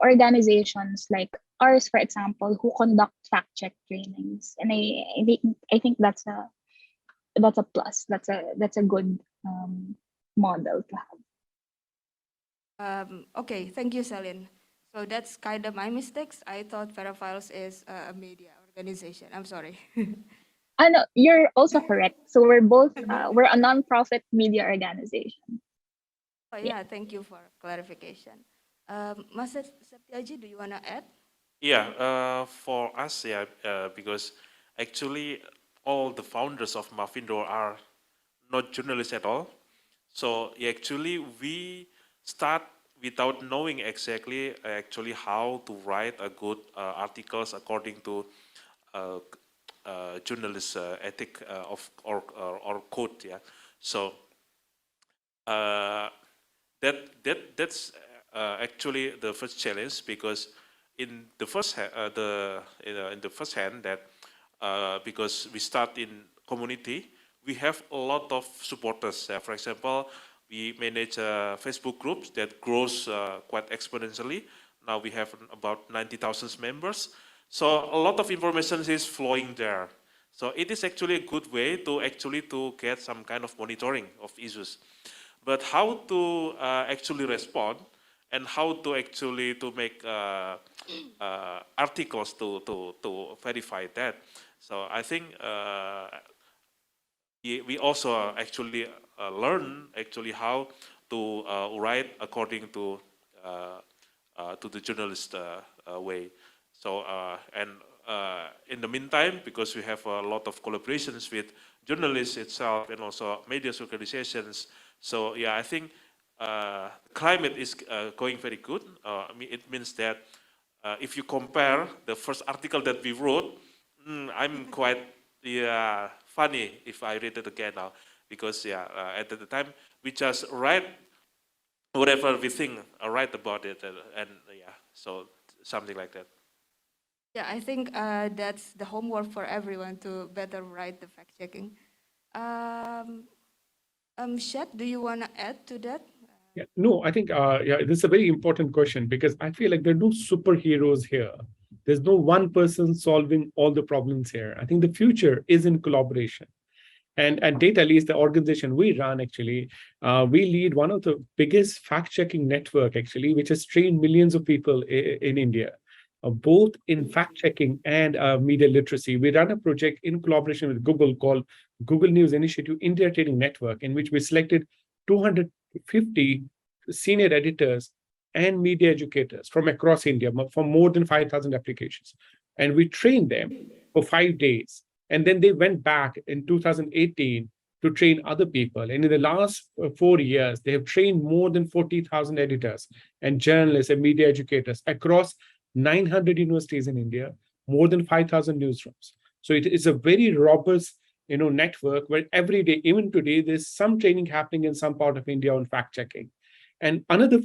organizations like ours, for example, who conduct fact check trainings. And I think that's a plus. That's a good model to have. Okay, thank you, Celine. So that's kind of my mistakes. I thought Verifiles is a media organization. I'm sorry. No, you're also correct. So we're both we're a non-profit media organization. Oh yeah, thank you for clarification. Mas Septiaji, do you want to add? Yeah, for us, yeah, because actually all the founders of Mavindo are not journalists at all. So actually we start without knowing exactly actually how to write a good articles according to journalist ethic of or code. Yeah, so that's actually the first challenge, because in the first in the first hand that because we start in community, we have a lot of supporters. For example, we manage Facebook groups that grows quite exponentially. Now we have about 90,000 members. So a lot of information is flowing there. So it is actually a good way to get some kind of monitoring of issues. But how to actually respond and how to actually to make articles to verify that. So I think we also actually learn actually how to write according to the journalist way. So and in the meantime, because we have a lot of collaborations with journalists itself and also media organizations, so yeah, I think climate is going very good. I mean, it means that if you compare the first article that we wrote, I'm quite funny if I read it again now, because at the time we just write whatever we think, write about it, and so something like that. Yeah, I think that's the homework for everyone to better write the fact checking. Shed, do you want to add to that? Yeah, no, I think this is a very important question because I feel like there are no superheroes here. There's no one person solving all the problems here. I think the future is in collaboration. And at Datalyst, the organization we run, actually, we lead one of the biggest fact-checking network, actually, which has trained millions of people in India, both in fact-checking and media literacy. We run a project in collaboration with Google called Google News Initiative India Training Network, in which we selected 250 senior editors and media educators from across India for more than 5,000 applications. And we trained them for 5 days. And then they went back in 2018 to train other people. And in the last 4 years, they have trained more than 40,000 editors and journalists and media educators across 900 universities in India, more than 5,000 newsrooms. So it is a very robust network where every day, even today, there's some training happening in some part of India on fact checking. And another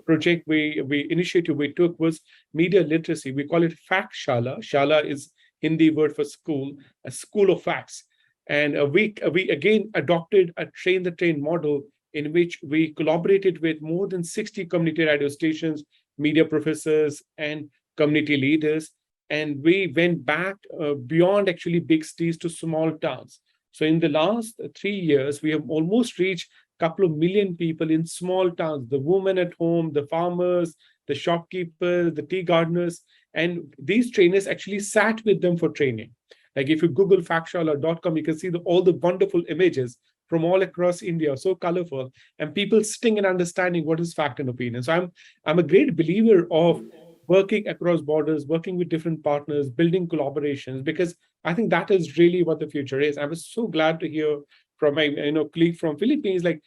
project initiative we took was media literacy. We call it Fact Shala. Shala is Hindi word for school, a school of facts. And we again adopted a train the train model in which we collaborated with more than 60 community radio stations, media professors, and community leaders. And we went back beyond actually big cities to small towns. So in the last 3 years, we have almost reached a couple of million people in small towns, the women at home, the farmers, the shopkeepers, the tea gardeners. And these trainers actually sat with them for training. Like if you Google factshala.com, you can see all the wonderful images from all across India, so colorful, and people sitting and understanding what is fact and opinion. So I'm a great believer of working across borders, working with different partners, building collaborations, because I think that is really what the future is. I was so glad to hear from my colleague from Philippines, like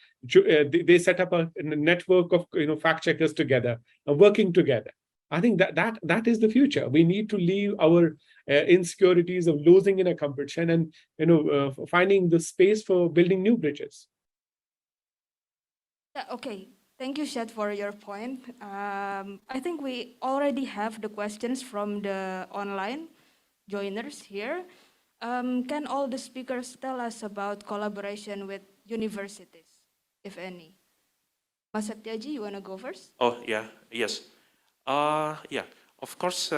they set up a network of fact checkers together and working together. I think that is the future. We need to leave our insecurities of losing in a competition and finding the space for building new bridges. Yeah, okay. Thank you, Shed, for your point. I think we already have the questions from the online joiners here. Can all the speakers tell us about collaboration with universities, if any? Mas Satyaji, you want to go first? Oh, yeah, yes. Yeah, of course,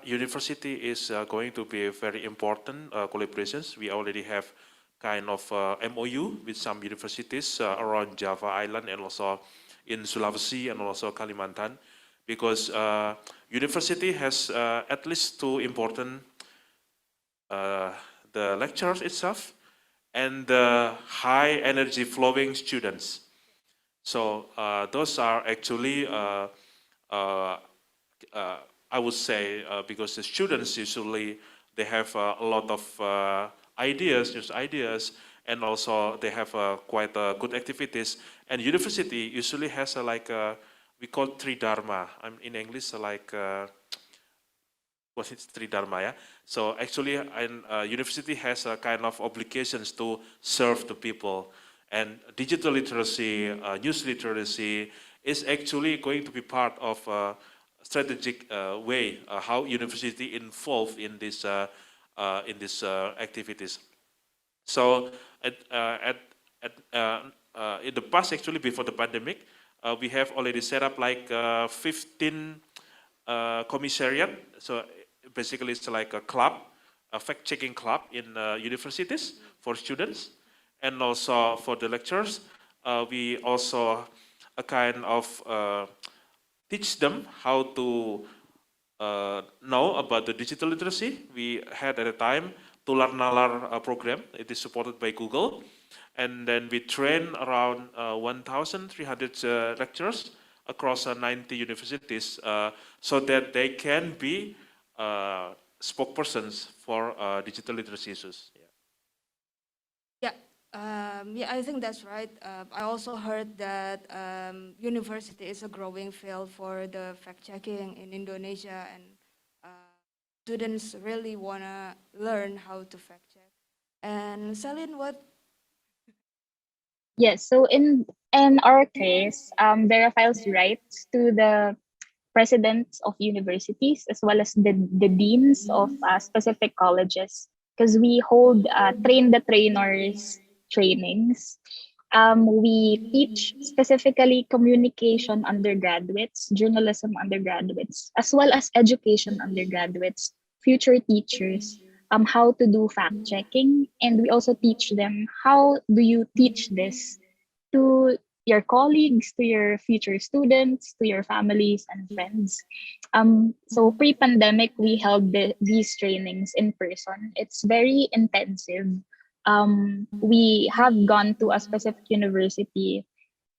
university is going to be a very important collaborations. We already have kind of MOU with some universities around Java Island and also in Sulawesi and also Kalimantan, because university has at least two important the lecturers itself and the high energy flowing students. So those are actually I would say because the students usually they have a lot of ideas, new ideas, and also they have quite good activities. And university usually has we call Tridharma. In English like what's it, Tridharma, yeah. So actually, university has a kind of obligations to serve the people, and digital literacy, news literacy is actually going to be part of strategic way how university involved in this activities. So in the past, actually before the pandemic, we have already set up like 15 commissariat. So basically it's like a club, a fact-checking club in universities for students, and also for the lecturers. We also a kind of teach them how to know about the digital literacy. We had at a time Tular Nalar program. It is supported by Google. And then we train around 1,300 lecturers across 90 universities so that they can be spokespersons for digital literacy issues. Yeah, yeah, I think that's right. I also heard that university is a growing field for the fact-checking in Indonesia, and students really want to learn how to fact-check. And Celine, what? Yes, so in our case, Verifiles writes to the presidents of universities as well as the deans of specific colleges, because we hold train the trainers trainings. We teach specifically communication undergraduates, journalism undergraduates, as well as education undergraduates, future teachers, how to do fact checking. And we also teach them how do you teach this to your colleagues, to your future students, to your families and friends. So pre-pandemic, we held these trainings in person. It's very intensive. We have gone to a specific university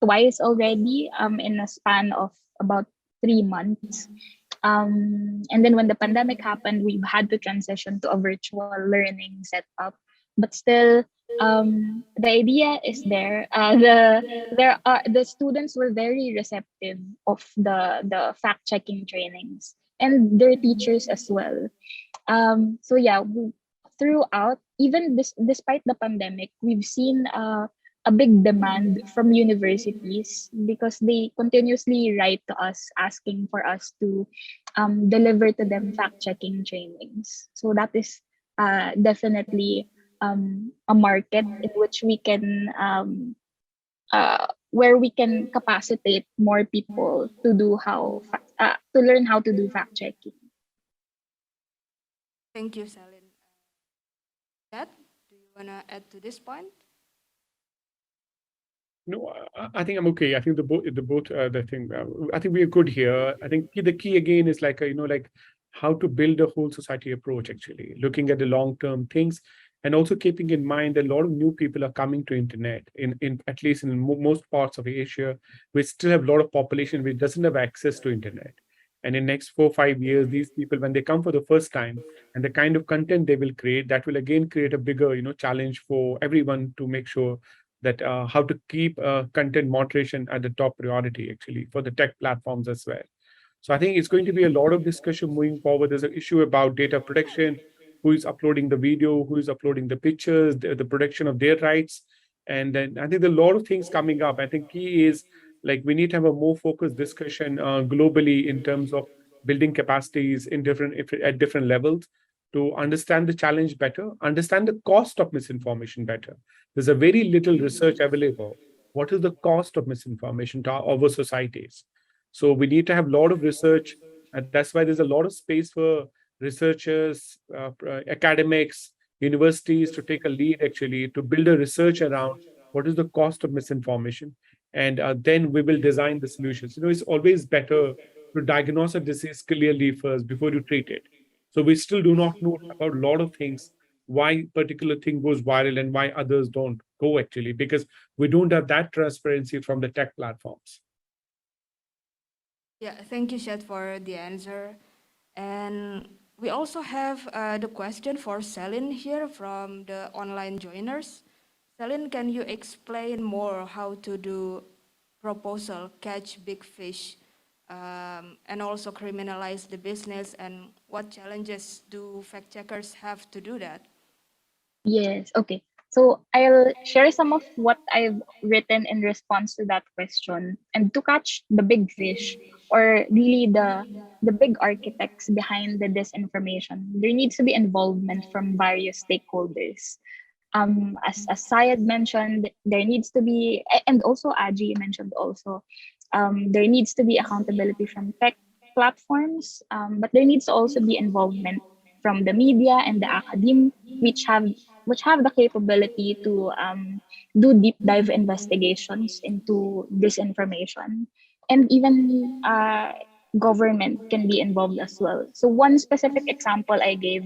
twice already in a span of about 3 months. And then when the pandemic happened, we've had to transition to a virtual learning setup. But still, the idea is there. The students were very receptive of the fact checking trainings and their teachers as well. So yeah, throughout, even despite the pandemic, we've seen a big demand from universities because they continuously write to us asking for us to deliver to them fact checking trainings. So that is definitely a market in which we can where we can capacitate more people to to learn how to do fact checking. Thank you, Celine. Dad, do you want to add to this point? No, I think I'm okay. I think the thing. I think we are good here. I think the key again is like like how to build a whole society approach. Actually, looking at the long term things, and also keeping in mind that a lot of new people are coming to internet. In at least in most parts of Asia, we still have a lot of population which doesn't have access to internet. And in next 4 5 years, these people, when they come for the first time, and the kind of content they will create, that will again create a bigger challenge for everyone to make sure that how to keep content moderation at the top priority actually for the tech platforms as well. So I think it's going to be a lot of discussion moving forward. There's an issue about data protection, who is uploading the video, who is uploading the pictures, the protection of their rights. And then I think there are a lot of things coming up. I think key is like we need to have a more focused discussion globally in terms of building capacities in at different levels to understand the challenge better, understand the cost of misinformation better. There's a very little research available. What is the cost of misinformation to our societies? So we need to have a lot of research, and that's why there's a lot of space for researchers, academics, universities to take a lead actually to build a research around what is the cost of misinformation, and then we will design the solutions. It's always better to diagnose a disease clearly first before you treat it. So we still do not know about a lot of things, why particular thing goes viral and why others don't go actually, because we don't have that transparency from the tech platforms. Yeah, thank you, Shed, for the answer. And we also have the question for Celine here from the online joiners. Celine, can you explain more how to do proposal, catch big fish, and also criminalize the business, and what challenges do fact checkers have to do that? Yes, okay. So I'll share some of what I've written in response to that question. And to catch the big fish, or really the big architects behind the disinformation, there needs to be involvement from various stakeholders. As Syed mentioned, there needs to be, and also Aji mentioned also, there needs to be accountability from tech platforms, but there needs to also be involvement from the media and the academe, which have the capability to do deep dive investigations into disinformation, and even government can be involved as well. So one specific example I gave,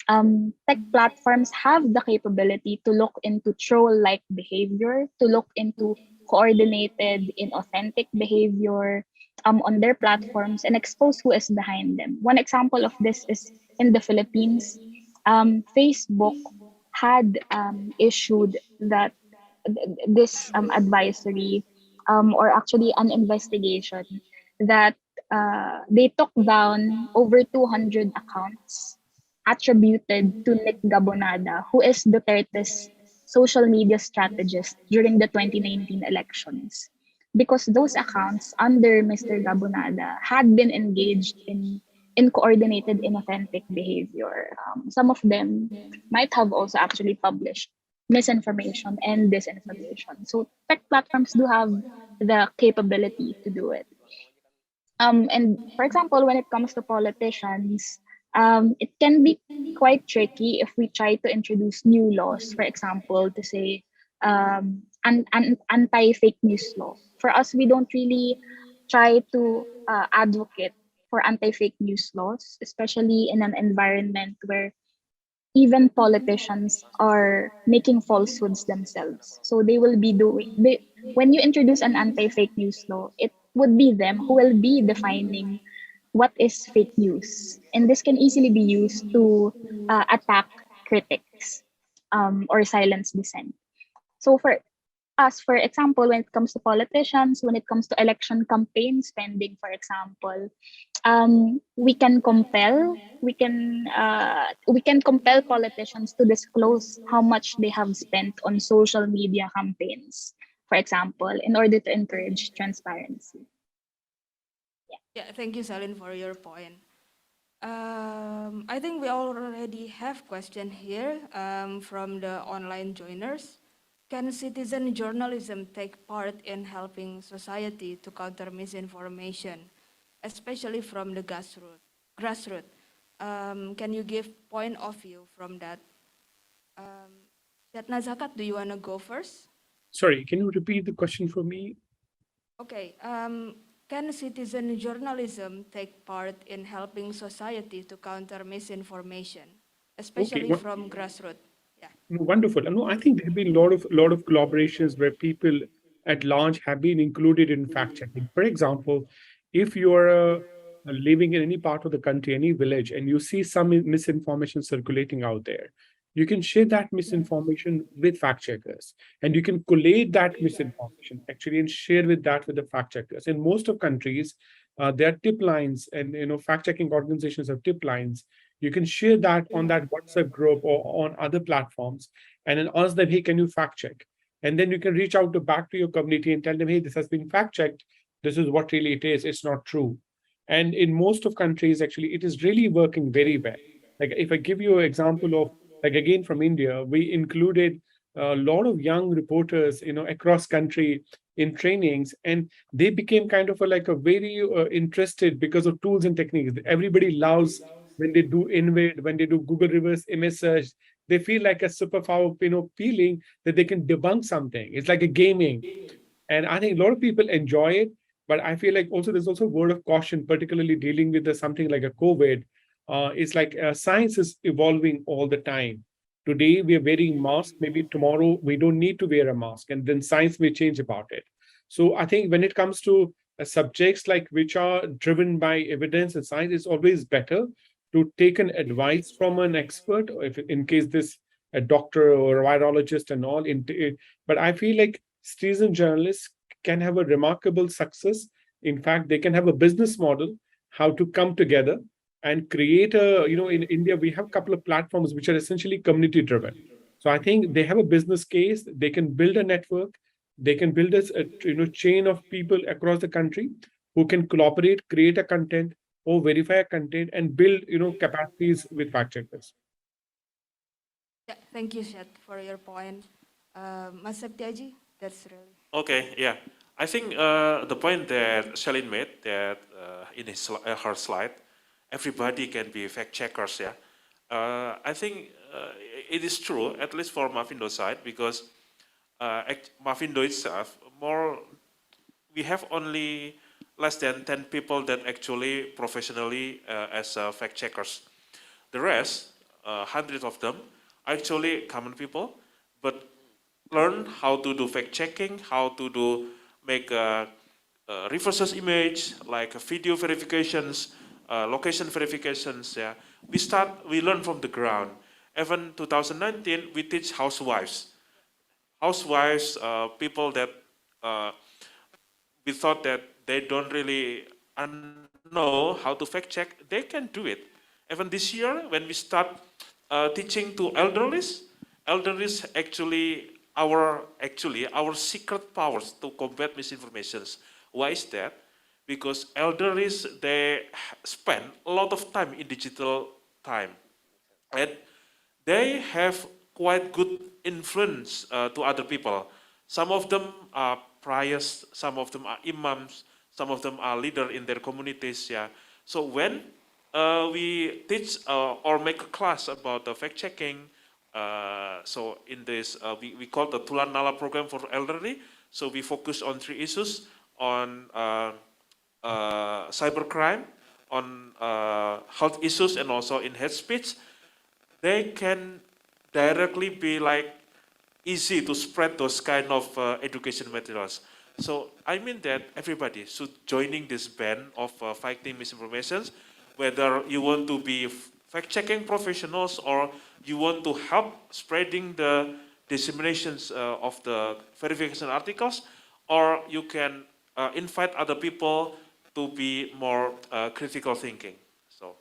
tech platforms have the capability to look into troll-like behavior, to look into coordinated, inauthentic behavior on their platforms and expose who is behind them. One example of this is in the Philippines. Facebook had issued that this advisory, or actually an investigation, that they took down over 200 accounts attributed to Nick Gabonada, who is Duterte's social media strategist during the 2019 elections. Because those accounts under Mr. Gabonada had been engaged in coordinated inauthentic behavior. Some of them might have also actually published misinformation and disinformation. So tech platforms do have the capability to do it. And for example, when it comes to politicians, it can be quite tricky if we try to introduce new laws, for example, to say an anti-fake news law. For us, we don't really try to advocate for anti-fake news laws, especially in an environment where even politicians are making falsehoods themselves. So they will be when you introduce an anti-fake news law, it would be them who will be defining what is fake news. And this can easily be used to attack critics, or silence dissent. So for us, for example, when it comes to politicians, when it comes to election campaign spending, for example, we can compel politicians to disclose how much they have spent on social media campaigns, for example, in order to encourage transparency. Yeah, thank you, Celine, for your point. I think we already have question here from the online joiners. Can citizen journalism take part in helping society to counter misinformation, especially from the grassroots? Can you give point of view from that? Setna Zakat, do you want to go first? Sorry, can you repeat the question for me? Okay. Can citizen journalism take part in helping society to counter misinformation, especially Okay, from grassroots? Yeah. wonderful. No, I think there have been a lot of collaborations where people at large have been included in fact checking. For example, if you are living in any part of the country, any village, and you see some misinformation circulating out there, you can share that misinformation with fact checkers, and you can collate that misinformation actually and share with the fact checkers. In most of countries, there are tip lines, and fact checking organizations have tip lines. You can share that on that WhatsApp group or on other platforms, and then ask them, hey, can you fact check? And then you can reach out back to your community and tell them, hey, this has been fact checked. This is what really it is. It's not true. And in most of countries, actually, it is really working very well. Like if I give you an example of, like again from India, we included a lot of young reporters, across country in trainings, and they became kind of like a very interested because of tools and techniques. Everybody loves when they do InVid, when they do Google reverse image search. They feel like a superpower, feeling that they can debunk something. It's like a gaming, and I think a lot of people enjoy it. But I feel like also there's also a word of caution, particularly dealing with something like a COVID. It's like science is evolving all the time. Today we are wearing masks. Maybe tomorrow we don't need to wear a mask, and then science may change about it. So I think when it comes to subjects like which are driven by evidence and science, it's always better to take an advice from an expert, or if in case this a doctor or a virologist and all. But I feel like citizen journalists can have a remarkable success. In fact, they can have a business model how to come together and create in India, we have a couple of platforms which are essentially community driven. So I think they have a business case, they can build a network, they can build a chain of people across the country who can cooperate, create a content or verify a content and build, capacities with fact checkers. Yeah, thank you, Seth, for your point. Mas Septiaji, that's really. Okay, yeah. I think the point that Shalin made that in her slide, everybody can be fact checkers. Yeah, I think it is true, at least for Mavindo side, because Mavindo itself we have only less than 10 people that actually professionally as fact checkers. The rest, hundreds of them, are actually common people, but learn how to do fact checking, how to make reverse image, like video verifications, location verifications. Yeah, we learn from the ground. Even 2019, we teach housewives, people that we thought that they don't really know how to fact check, they can do it. Even this year, when we start teaching to elderlies actually our secret powers to combat misinformations. Why is that? Because elderlies, they spend a lot of time in digital time, and they have quite good influence to other people. Some of them are priors, some of them are imams, some of them are leader in their communities. Yeah. So when we teach or make a class about the fact checking, so in this we call the Tulan Nala program for elderly. So we focus on 3 issues: on cybercrime, on health issues, and also in hate speech. They can directly be like easy to spread those kind of education materials. So I mean that everybody should joining this band of fighting misinformations, whether you want to be fact-checking professionals or you want to help spreading the disseminations of the verification articles, or you can invite other people to be more critical thinking. So.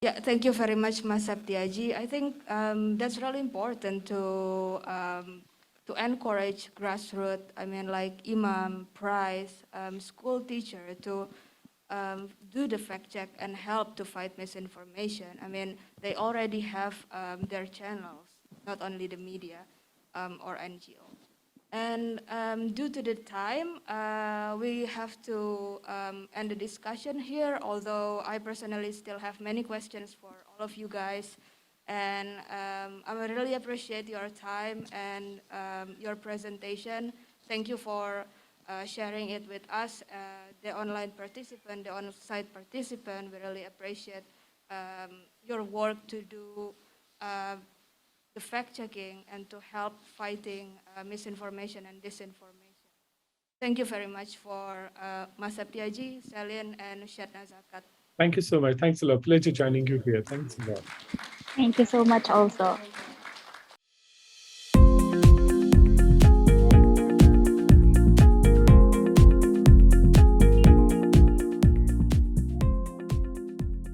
Yeah, thank you very much, Mas Septiaji. I think that's really important to encourage grassroots. I mean, like imam, price, school teacher to do the fact check and help to fight misinformation. I mean, they already have their channels, not only the media or NGO. And due to the time, we have to end the discussion here, although I personally still have many questions for all of you guys. And I would really appreciate your time and your presentation. Thank you for sharing it with us, the online participant, the on-site participant. We really appreciate your work to do the fact-checking and to help fighting misinformation and disinformation. Thank you very much for Mas Septiaji, Shalin, and Shatna Zakat. Thank you so much. Thanks a lot. Pleasure joining you here. Thanks a lot. Thank you so much also.